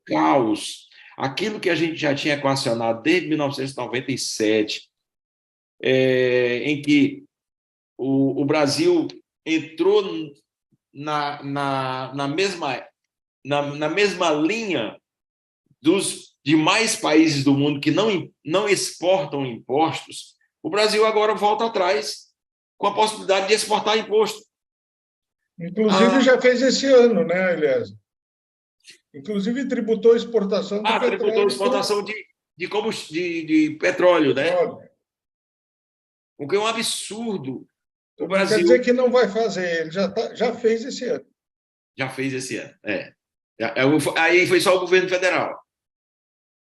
caos. Aquilo que a gente já tinha equacionado desde 1997, em que o Brasil entrou na mesma linha dos demais países do mundo que não exportam impostos, o Brasil agora volta atrás com a possibilidade de exportar imposto. Inclusive, já fez esse ano, né, Elias? Inclusive, tributou a exportação do petróleo. Tributou a exportação de petróleo, né? O que é um absurdo. O Brasil... Quer dizer que não vai fazer, ele já fez esse ano. Já fez esse ano, Aí foi só o governo federal.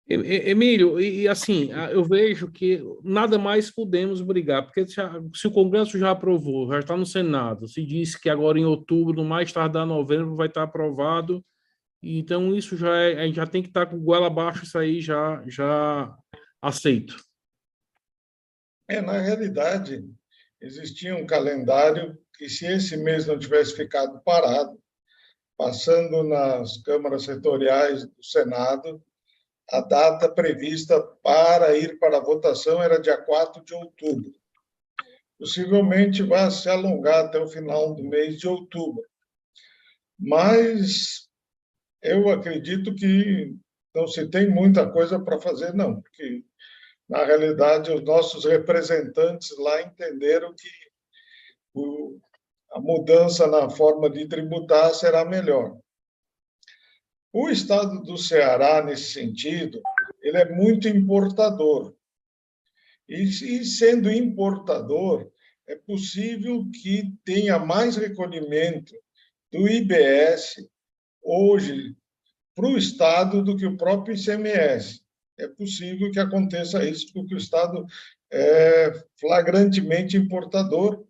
Emílio, e assim, eu vejo que nada mais podemos brigar, porque se o Congresso já aprovou, já está no Senado, se diz que agora em outubro, no mais tardar novembro, vai estar aprovado, então isso a gente já tem que estar com o goela abaixo, isso aí já aceito. Na realidade, existia um calendário que, se esse mês não tivesse ficado parado, passando nas câmaras setoriais do Senado, a data prevista para ir para a votação era dia 4 de outubro. Possivelmente vai se alongar até o final do mês de outubro. Mas eu acredito que não se tem muita coisa para fazer, não, porque, na realidade, os nossos representantes lá entenderam que a mudança na forma de tributar será melhor. O estado do Ceará, nesse sentido, ele é muito importador. E sendo importador, é possível que tenha mais recolhimento do IBS hoje para o Estado do que o próprio ICMS. É possível que aconteça isso, porque o Estado é flagrantemente importador,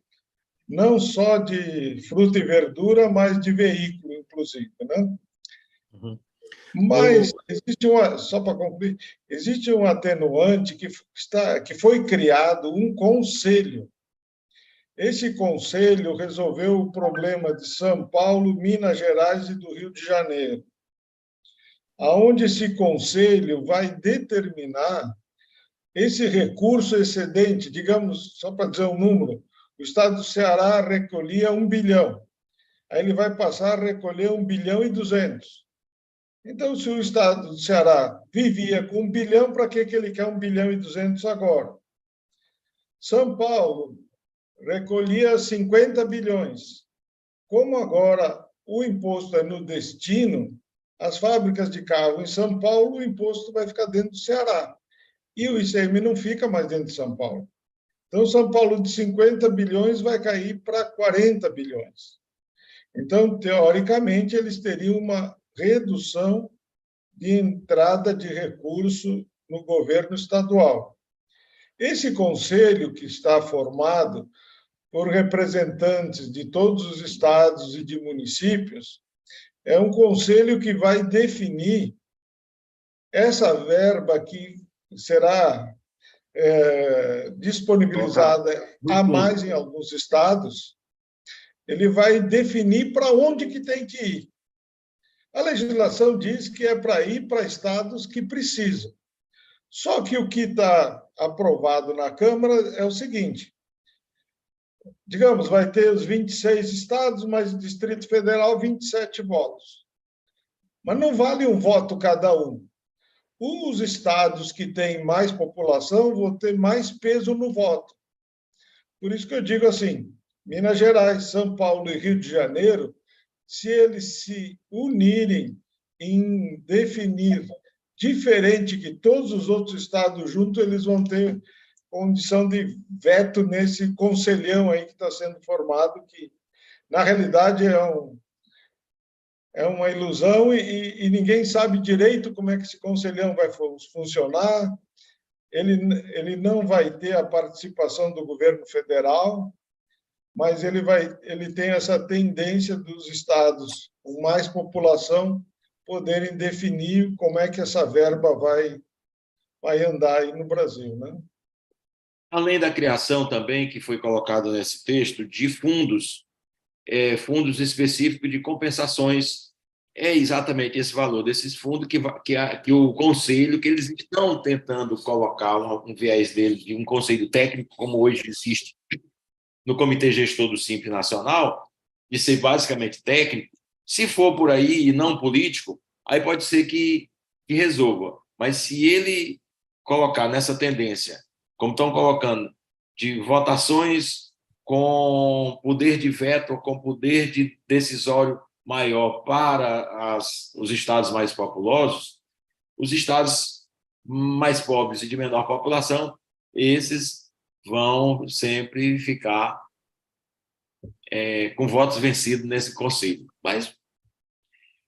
não só de fruta e verdura, mas de veículo, inclusive, né? Uhum. Mas existe só para concluir, existe um atenuante que foi criado um conselho. Esse conselho resolveu o problema de São Paulo, Minas Gerais e do Rio de Janeiro, aonde esse conselho vai determinar esse recurso excedente, digamos, só para dizer um número, o estado do Ceará recolhia 1 bilhão, aí ele vai passar a recolher 1 bilhão e 200. Então, se o estado do Ceará vivia com 1 bilhão, para que ele quer 1 bilhão e 200 agora? São Paulo recolhia 50 bilhões. Como agora o imposto é no destino, as fábricas de carro em São Paulo, o imposto vai ficar dentro do Ceará. E o ICM não fica mais dentro de São Paulo. Então, São Paulo de 50 bilhões vai cair para 40 bilhões. Então, teoricamente, eles teriam uma redução de entrada de recurso no governo estadual. Esse conselho, que está formado por representantes de todos os estados e de municípios, é um conselho que vai definir essa verba que será disponibilizada a mais em alguns estados. Ele vai definir para onde que tem que ir. A legislação diz que é para ir para estados que precisam. Só que o que está aprovado na Câmara é o seguinte: digamos, vai ter os 26 estados, mais o Distrito Federal, 27 votos. Mas não vale um voto cada um. Os estados que têm mais população vão ter mais peso no voto. Por isso que eu digo assim, Minas Gerais, São Paulo e Rio de Janeiro, se eles se unirem em definir diferente que todos os outros estados juntos, eles vão ter condição de veto nesse conselhão aí que está sendo formado, que, na realidade, é uma ilusão e ninguém sabe direito como é que esse conselhão vai funcionar. Ele não vai ter a participação do governo federal, mas ele tem essa tendência dos estados com mais população poderem definir como é que essa verba vai andar aí no Brasil, né? Além da criação também, que foi colocado nesse texto, de fundos específicos de compensações, é exatamente esse valor desses fundos que o Conselho, que eles estão tentando colocar um viés deles, de um conselho técnico, como hoje existe no Comitê Gestor do Simples Nacional, de ser basicamente técnico. Se for por aí e não político, aí pode ser que resolva. Mas se ele colocar nessa tendência, como estão colocando, de votações com poder de veto, com poder de decisório maior para os estados mais populosos, os estados mais pobres e de menor população, esses vão sempre ficar com votos vencidos nesse conselho. Mas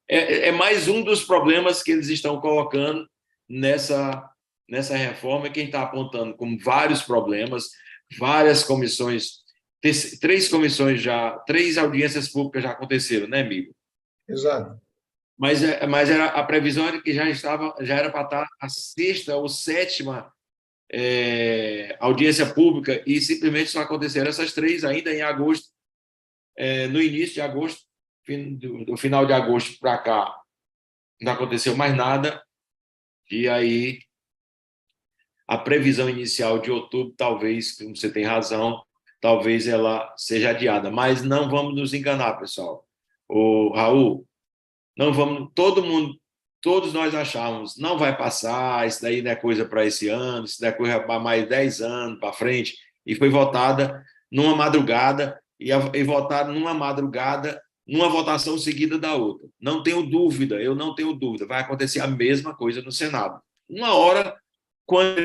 é mais um dos problemas que eles estão colocando nessa reforma, quem está apontando como vários problemas, várias comissões, 3 comissões já, 3 audiências públicas já aconteceram, né, amigo? Exato. Mas a previsão era que já era para estar a 6ª ou 7ª audiência pública, e simplesmente só aconteceram essas 3 ainda em agosto, no início de agosto, do final de agosto para cá, não aconteceu mais nada, e aí a previsão inicial de outubro, talvez, como você tem razão, talvez ela seja adiada, mas não vamos nos enganar, pessoal. Raul, não vamos, todos nós achávamos, não vai passar, isso daí não é coisa para esse ano, isso daí é coisa para mais 10 anos para frente, e foi votada numa madrugada, e votada numa madrugada, numa votação seguida da outra. Não tenho dúvida, eu não tenho dúvida, vai acontecer a mesma coisa no Senado. Uma hora, quando...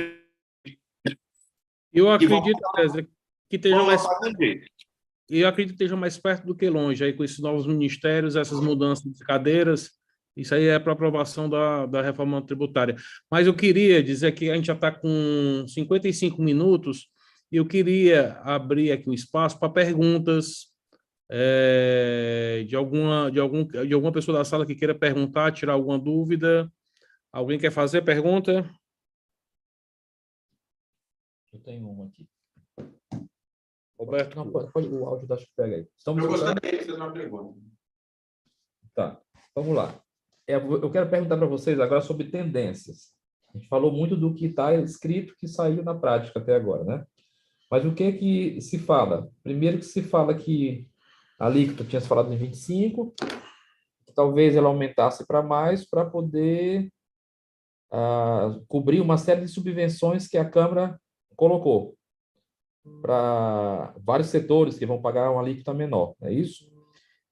Eu acredito, César, que esteja mais... Eu acredito que esteja mais perto do que longe, aí com esses novos ministérios, essas mudanças de cadeiras, isso aí é para aprovação da reforma tributária. Mas eu queria dizer que a gente já está com 55 minutos, e eu queria abrir aqui um espaço para perguntas, De alguma pessoa da sala que queira perguntar, tirar alguma dúvida? Alguém quer fazer pergunta? Eu tenho uma aqui. Roberto? Não, pode, o áudio acho que pega aí. Estamos Eu escutando? gostaria de fazer uma pergunta. Tá, vamos lá. Eu quero perguntar para vocês agora sobre tendências. A gente falou muito do que está escrito, que saiu na prática até agora, né? Mas o que se fala? Primeiro que se fala que a alíquota tinha se falado em 25, que talvez ela aumentasse para mais, para poder cobrir uma série de subvenções que a Câmara colocou para vários setores que vão pagar uma alíquota menor, é isso?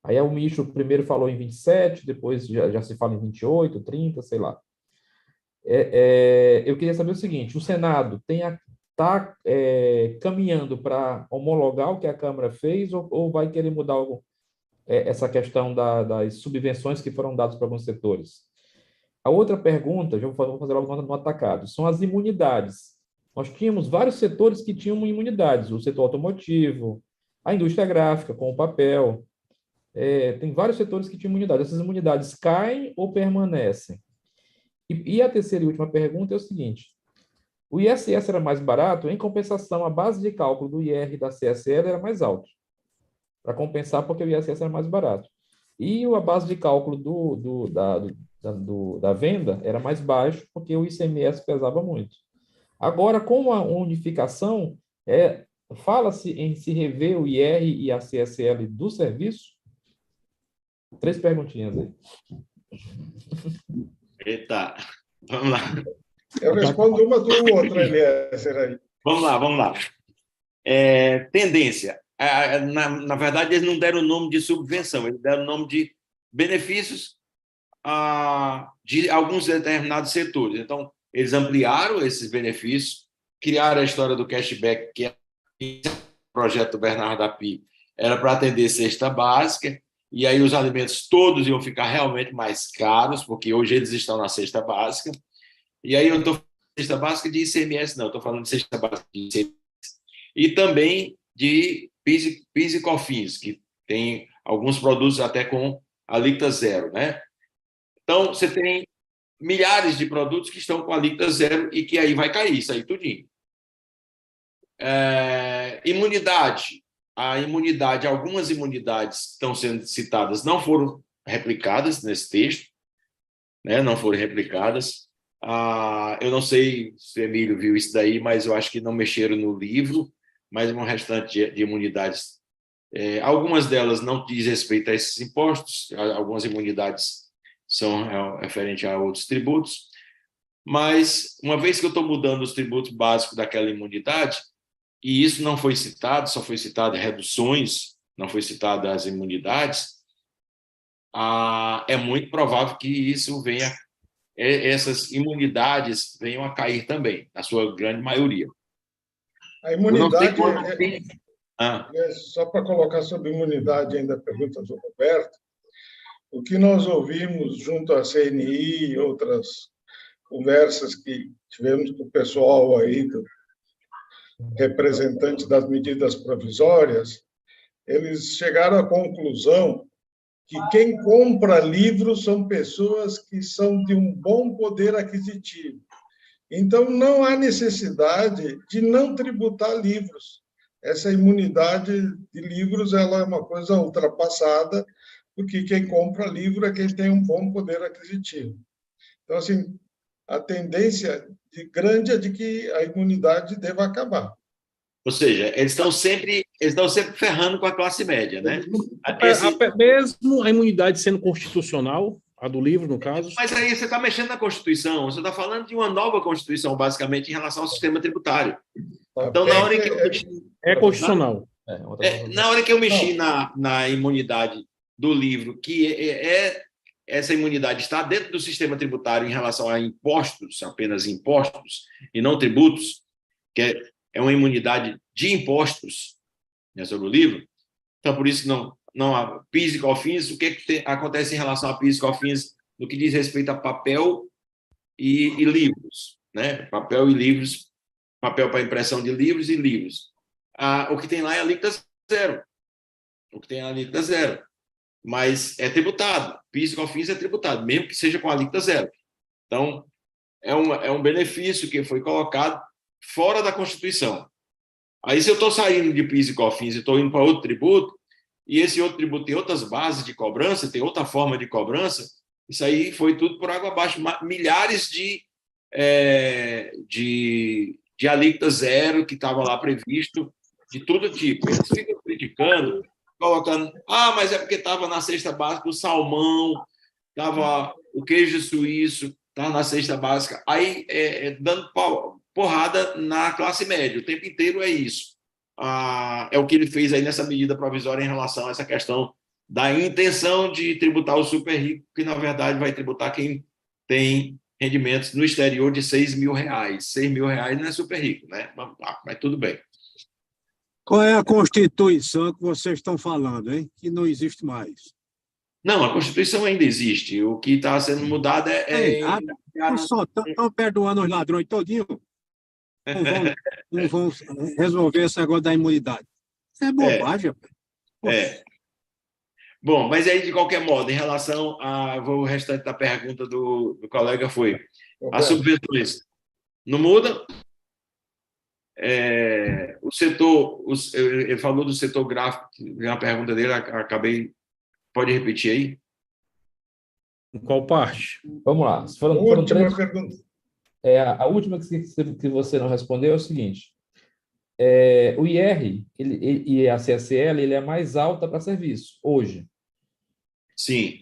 Aí o Micho primeiro falou em 27, depois já se fala em 28, 30, sei lá. Eu queria saber o seguinte, o Senado está caminhando para homologar o que a Câmara fez ou vai querer mudar essa questão das subvenções que foram dadas para alguns setores? A outra pergunta, já vou fazer logo no atacado, são as imunidades. Nós tínhamos vários setores que tinham imunidades, o setor automotivo, a indústria gráfica com o papel, tem vários setores que tinham imunidade. Essas imunidades caem ou permanecem? E a terceira e última pergunta é o seguinte, o ISS era mais barato, em compensação, a base de cálculo do IR e da CSL era mais alta, para compensar porque o ISS era mais barato. E a base de cálculo da venda era mais baixo, porque o ICMS pesava muito. Agora, com a unificação, fala-se em se rever o IR e a CSL do serviço? 3 perguntinhas aí. Eita, vamos lá. Eu respondo uma, tu outra, Eliezer, aí. Vamos lá. Tendência. Na verdade, eles não deram o nome de subvenção, eles deram o nome de benefícios de alguns determinados setores. Então, eles ampliaram esses benefícios, criaram a história do cashback, que é o projeto do Bernardo Api, era para atender cesta básica, e aí os alimentos todos iam ficar realmente mais caros, porque hoje eles estão na cesta básica. E aí eu não estou falando de cesta básica de ICMS, não, estou falando de cesta básica de ICMS. E também de PIS e COFINS, que tem alguns produtos até com alíquota zero, né? Então, você tem milhares de produtos que estão com alíquota zero e que aí vai cair isso aí tudinho. Imunidade. Algumas imunidades que estão sendo citadas não foram replicadas nesse texto, né? Não foram replicadas. Eu não sei se o Emílio viu isso daí, mas eu acho que não mexeram no livro, mas um restante de imunidades. Algumas delas não diz respeito a esses impostos, algumas imunidades são referentes a outros tributos, mas uma vez que eu estou mudando os tributos básicos daquela imunidade, e isso não foi citado, só foi citado reduções, não foi citado as imunidades, é muito provável que isso venha, essas imunidades venham a cair também, na sua grande maioria. A imunidade, só para colocar sobre imunidade ainda a pergunta do Roberto, o que nós ouvimos junto à CNI e outras conversas que tivemos com o pessoal aí, representantes das medidas provisórias, eles chegaram à conclusão que quem compra livros são pessoas que são de um bom poder aquisitivo. Então, não há necessidade de não tributar livros. Essa imunidade de livros ela é uma coisa ultrapassada, porque quem compra livro é quem tem um bom poder aquisitivo. Então, assim, a tendência grande é de que a imunidade deva acabar. Ou seja, eles estão sempre ferrando com a classe média, né? Mesmo a imunidade sendo constitucional, a do livro, no caso. Mas aí você está mexendo na Constituição, você está falando de uma nova Constituição, basicamente, em relação ao sistema tributário. Então, na hora que eu mexi... É constitucional. Na hora que eu mexi na imunidade do livro, que essa imunidade está dentro do sistema tributário em relação a impostos, apenas impostos, e não tributos, que é uma imunidade de impostos, né, sobre o livro. Então, por isso, não há PIS e COFINS. O que acontece em relação a PIS e COFINS no que diz respeito a papel e livros, né? Papel e livros, papel para impressão de livros e livros. O que tem lá é alíquota zero. o que tem a alíquota zero. Mas é tributado. PIS e COFINS é tributado, mesmo que seja com a alíquota zero. Então, é um benefício que foi colocado fora da Constituição. Aí, se eu estou saindo de PIS e COFINS e estou indo para outro tributo, e esse outro tributo tem outras bases de cobrança, tem outra forma de cobrança, isso aí foi tudo por água abaixo. Milhares de alíquota zero que estava lá previsto, de todo tipo. Eles ficam criticando, colocando, mas é porque estava na cesta básica o salmão, estava o queijo suíço, estava na cesta básica, aí dando porrada na classe média, o tempo inteiro é isso. É o que ele fez aí nessa medida provisória em relação a essa questão da intenção de tributar o super rico, que na verdade vai tributar quem tem rendimentos no exterior de R$6.000. R$6.000 não é super rico, né? Mas tudo bem. Qual é a Constituição que vocês estão falando, hein? Que não existe mais. Não, a Constituição ainda existe. O que está sendo mudado Só estão perdoando os ladrões todinho. Não vão resolver esse negócio da imunidade. Isso é bobagem, rapaz. Bom, mas aí, de qualquer modo, em relação o restante da pergunta do colega foi: as subvenções não mudam? O setor, ele falou do setor gráfico, uma pergunta dele, acabei. Pode repetir aí? Em qual parte? Vamos lá. Foram três perguntas. A última que você não respondeu é o seguinte: o IR e a CSL ele é mais alta para serviço hoje. Sim.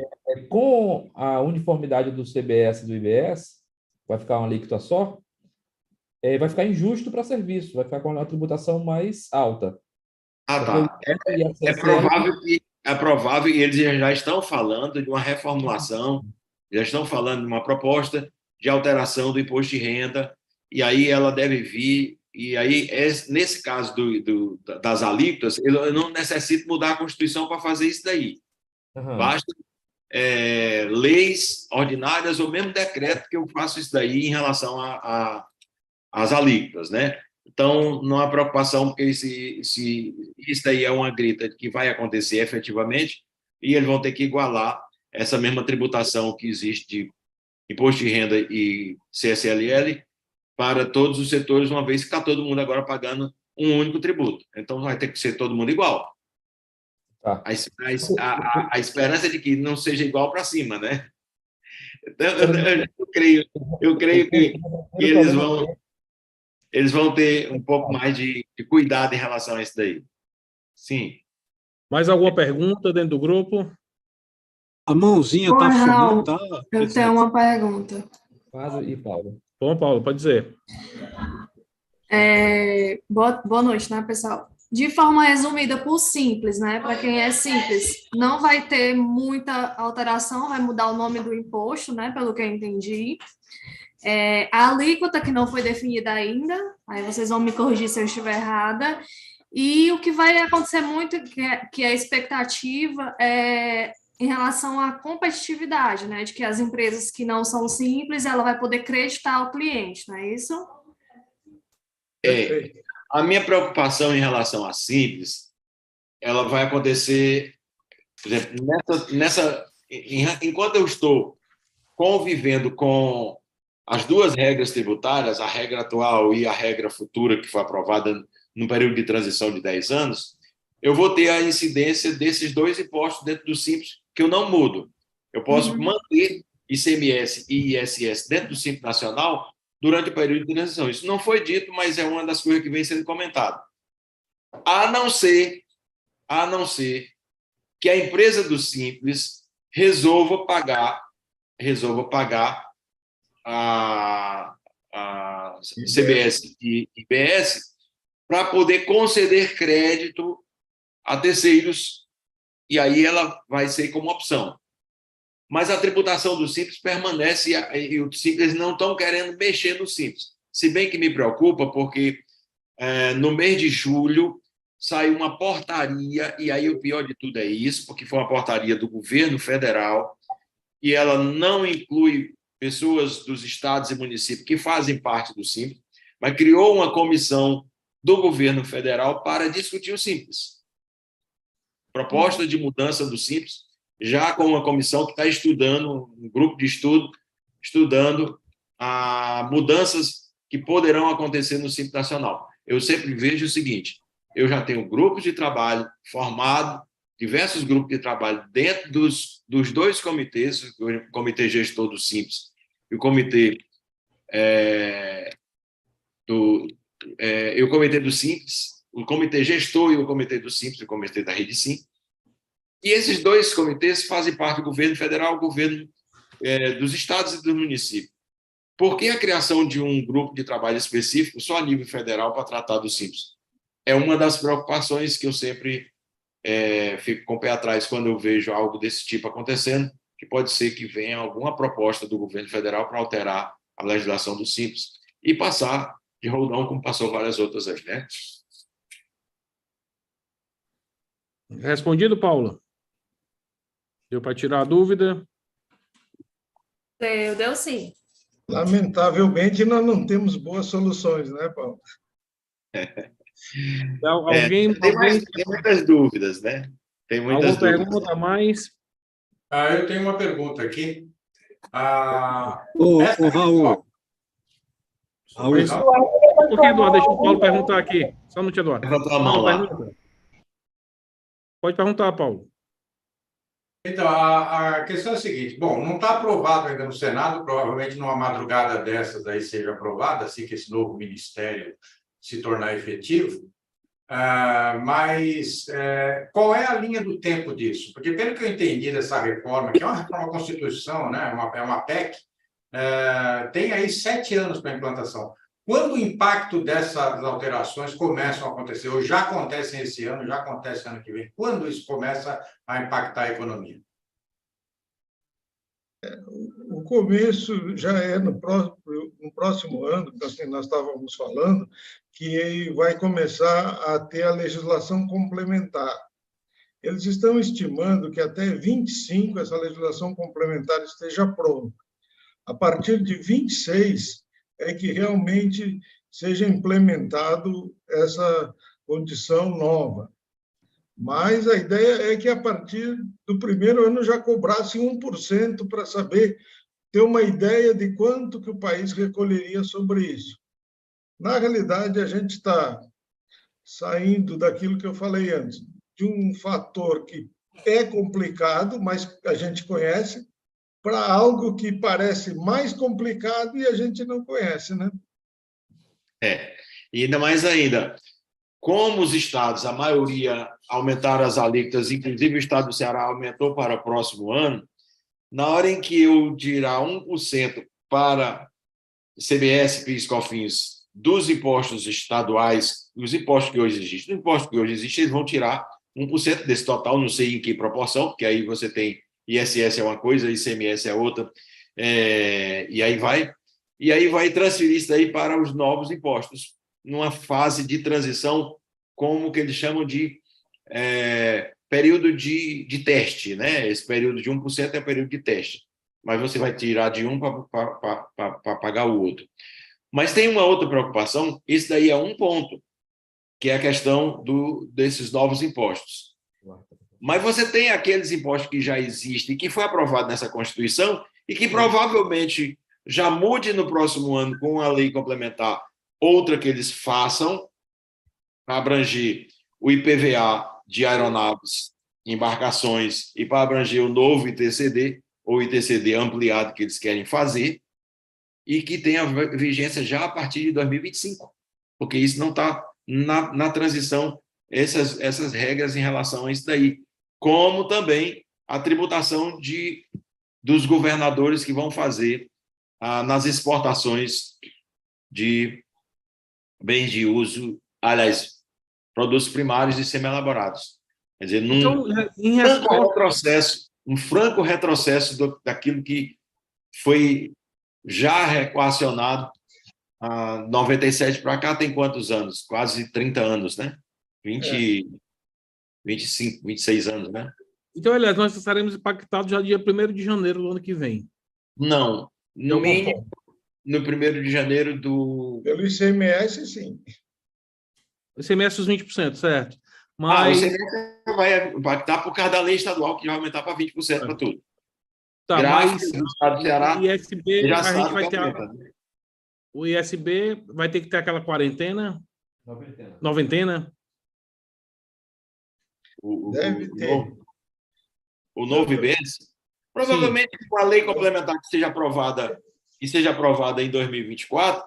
Com a uniformidade do CBS e do IBS, vai ficar uma alíquota só, vai ficar injusto para serviço, vai ficar com uma tributação mais alta. Tá. É provável, e eles já estão falando de uma reformulação, já estão falando de uma proposta de alteração do imposto de renda, e aí ela deve vir, e aí, nesse caso das alíquotas, eu não necessito mudar a Constituição para fazer isso daí. Uhum. Basta leis ordinárias ou mesmo decreto que eu faço isso daí em relação às alíquotas, né? Então, não há preocupação, porque se isso daí é uma grita que vai acontecer efetivamente, e eles vão ter que igualar essa mesma tributação que existe de imposto de renda e CSLL para todos os setores, uma vez que está todo mundo agora pagando um único tributo. Então, vai ter que ser todo mundo igual. Tá. A esperança é de que não seja igual para cima, né? Eu creio que eles vão ter um pouco mais de cuidado em relação a isso daí. Sim. Mais alguma pergunta dentro do grupo? A mãozinha está funcionando, tá? Eu tenho uma pergunta. E Paulo. Bom, Paulo, pode dizer. Boa noite, né, pessoal? De forma resumida, por simples, né? Para quem é simples, não vai ter muita alteração, vai mudar o nome do imposto, né? Pelo que eu entendi. A alíquota que não foi definida ainda, aí vocês vão me corrigir se eu estiver errada. E o que vai acontecer muito, que a expectativa é em relação à competitividade, né? De que as empresas que não são simples, ela vai poder creditar ao cliente, não é isso? A minha preocupação em relação à simples, ela vai acontecer, por exemplo, enquanto eu estou convivendo com as duas regras tributárias, a regra atual e a regra futura que foi aprovada no período de transição de 10 anos, eu vou ter a incidência desses dois impostos dentro do Simples, que eu não mudo. Eu posso manter ICMS e ISS dentro do Simples Nacional durante o período de transição. Isso não foi dito, mas é uma das coisas que vem sendo comentada. A não ser que a empresa do Simples resolva pagar a CBS e IBS para poder conceder crédito a terceiros, e aí ela vai ser como opção. Mas a tributação do Simples permanece, e os Simples não estão querendo mexer no Simples. Se bem que me preocupa, porque no mês de julho saiu uma portaria, e aí o pior de tudo é isso, porque foi uma portaria do governo federal, e ela não inclui pessoas dos estados e municípios que fazem parte do Simples, mas criou uma comissão do governo federal para discutir o Simples. proposta de mudança do Simples, já com uma comissão que está estudando, um grupo de estudo, estudando mudanças que poderão acontecer no Simples Nacional. Eu sempre vejo o seguinte, eu já tenho grupos de trabalho formado, diversos grupos de trabalho dentro dos dois comitês, o comitê gestor do Simples e o comitê o comitê do Simples, o comitê gestor e o comitê do Simples, o comitê da Rede Sim. E esses dois comitês fazem parte do governo federal, governo dos estados e do município. Por que a criação de um grupo de trabalho específico só a nível federal para tratar do Simples? É uma das preocupações que eu sempre fico com o pé atrás quando eu vejo algo desse tipo acontecendo, que pode ser que venha alguma proposta do governo federal para alterar a legislação do Simples e passar de roldão, como passou várias outras aí, né? Respondido, Paula? Deu para tirar a dúvida? Deu sim. Lamentavelmente, nós não temos boas soluções, né, Paulo? Alguém Tem muitas dúvidas, né? Tem muitas alguma dúvidas. pergunta a mais? Eu tenho uma pergunta aqui. Ô, Raul. Raul, Um pouquinho, Eduardo, deixa o Paulo perguntar aqui. Só não te Eduardo. Levantou a mão lá. Pergunta. Pode perguntar, Paulo. Então, a questão é a seguinte, bom, não está aprovado ainda no Senado, provavelmente numa madrugada dessas aí seja aprovada, assim que esse novo ministério se tornar efetivo, mas qual é a linha do tempo disso? Porque pelo que eu entendi dessa reforma, que é uma reforma da Constituição, né, é uma PEC, tem aí 7 anos para a implantação. Quando o impacto dessas alterações começam a acontecer, ou já acontecem esse ano, já acontece ano que vem? Quando isso começa a impactar a economia? O começo já é no próximo ano, assim, nós estávamos falando, que vai começar a ter a legislação complementar. Eles estão estimando que até 25 essa legislação complementar esteja pronta. A partir de 26 é que realmente seja implementado essa condição nova. Mas a ideia é que, a partir do primeiro ano, já cobrasse 1% para saber, ter uma ideia de quanto que o país recolheria sobre isso. Na realidade, a gente está saindo daquilo que eu falei antes, de um fator que é complicado, mas a gente conhece, para algo que parece mais complicado e a gente não conhece, né? E ainda mais ainda, como os estados, a maioria, aumentaram as alíquotas, inclusive o estado do Ceará aumentou para o próximo ano, na hora em que eu tirar 1% para CBS, PIS, COFINS, dos impostos estaduais, os impostos que hoje existem, do imposto que hoje existe, eles vão tirar 1% desse total, não sei em que proporção, porque aí você tem ISS é uma coisa, ICMS é outra, e aí vai transferir isso daí para os novos impostos, numa fase de transição, como que eles chamam de período de teste, né? Esse período de 1% é o período de teste, mas você vai tirar de um para pagar o outro. Mas tem uma outra preocupação, isso daí é um ponto, que é a questão desses novos impostos. Mas você tem aqueles impostos que já existem, que foi aprovado nessa Constituição, e que provavelmente já mude no próximo ano com a lei complementar, outra que eles façam, para abranger o IPVA de aeronaves, embarcações, e para abranger o novo ITCD, ou ITCD ampliado que eles querem fazer, e que tenha vigência já a partir de 2025, porque isso não está na transição, essas regras em relação a isso daí, como também a tributação dos governadores que vão fazer nas exportações de bens de uso, aliás, produtos primários e semi-elaborados. Quer dizer, um franco retrocesso daquilo que foi já reequacionado 97 para cá, tem quantos anos? Quase 30 anos, né? 25, 26 anos, né? Então, aliás, nós estaremos impactados já dia 1º de janeiro do ano que vem. Não, no mínimo no 1º de janeiro Pelo ICMS, sim. ICMS os 20%, certo. Mas, o ICMS vai impactar por causa da lei estadual, que vai aumentar para 20% para tudo. tá, Gráficos mas do estado do Ceará, o ISB, já a gente sabe vai que ter aumenta, né? o ISB vai ter que ter aquela quarentena, noventena. Deve ter. O novo IBS, provavelmente com a lei complementar que seja aprovada em 2024,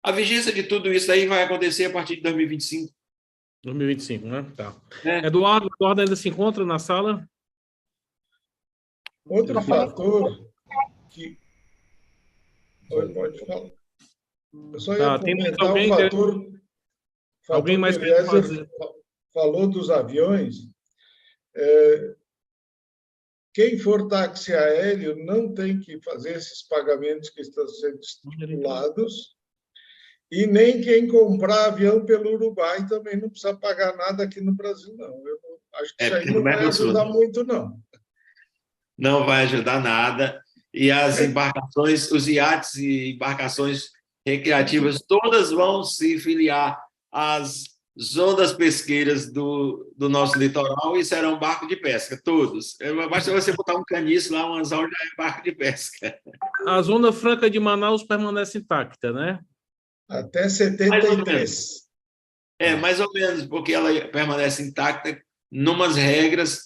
a vigência de tudo isso aí vai acontecer a partir de 2025. 2025, né? Tá. É. Eduardo ainda se encontra na sala? Outro fator que... Pode falar. Eu só ia Tá, tem mais comentar um alguém? fator Alguém que mais o quer Eliezer fazer? falou dos aviões. Quem for táxi aéreo não tem que fazer esses pagamentos que estão sendo estipulados, e nem quem comprar avião pelo Uruguai também não precisa pagar nada aqui no Brasil, não. Eu acho que isso aí não vai ajudar muito, não. Não vai ajudar nada. E as embarcações, os iates e embarcações recreativas, todas vão se filiar às zonas pesqueiras do nosso litoral e serão barco de pesca, todos. Basta você botar um caniço lá, um anzol, já é barco de pesca. A Zona Franca de Manaus permanece intacta, né? Até 73. Mais ou menos, porque ela permanece intacta numas regras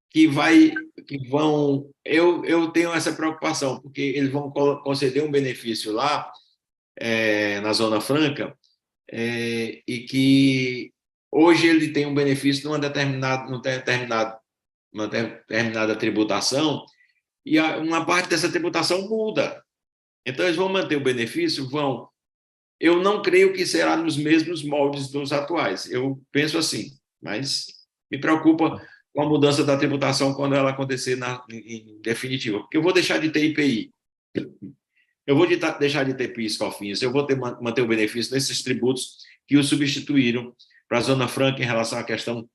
que vão... Eu tenho essa preocupação, porque eles vão conceder um benefício lá, na Zona Franca, e que hoje ele tem um benefício numa determinada tributação, e uma parte dessa tributação muda. Então, eles vão manter o benefício? Vão. Eu não creio que será nos mesmos moldes dos atuais. Eu penso assim, mas me preocupa com a mudança da tributação quando ela acontecer em definitiva. Porque eu vou deixar de ter IPI, eu vou deixar de ter PIS, COFINS, eu vou manter o benefício desses tributos que o substituíram para a Zona Franca em relação à questão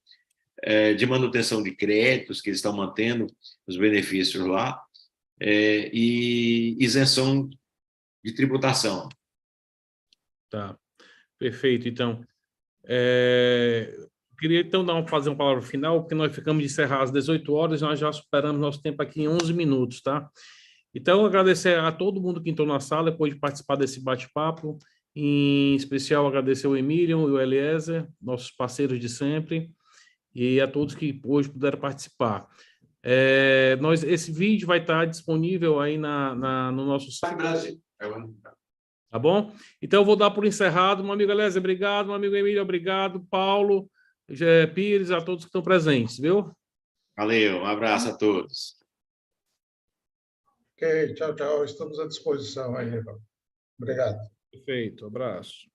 de manutenção de créditos, que eles estão mantendo os benefícios lá, e isenção de tributação. Tá, perfeito. Então, queria então fazer uma palavra final, porque nós ficamos de encerrar às 18 horas, nós já superamos nosso tempo aqui em 11 minutos, tá? Então, agradecer a todo mundo que entrou na sala, depois de participar desse bate-papo, em especial agradecer o Emílio e o Eliezer, nossos parceiros de sempre, e a todos que hoje puderam participar. Esse vídeo vai estar disponível aí no nosso site. Brasil. Tá bom? Então, eu vou dar por encerrado. Meu amigo Eliezer, obrigado. Meu amigo Emílio, obrigado. Paulo, Pires, a todos que estão presentes, viu? Valeu, um abraço a todos. Ok, tchau, tchau. Estamos à disposição aí, Obrigado. Perfeito, abraço.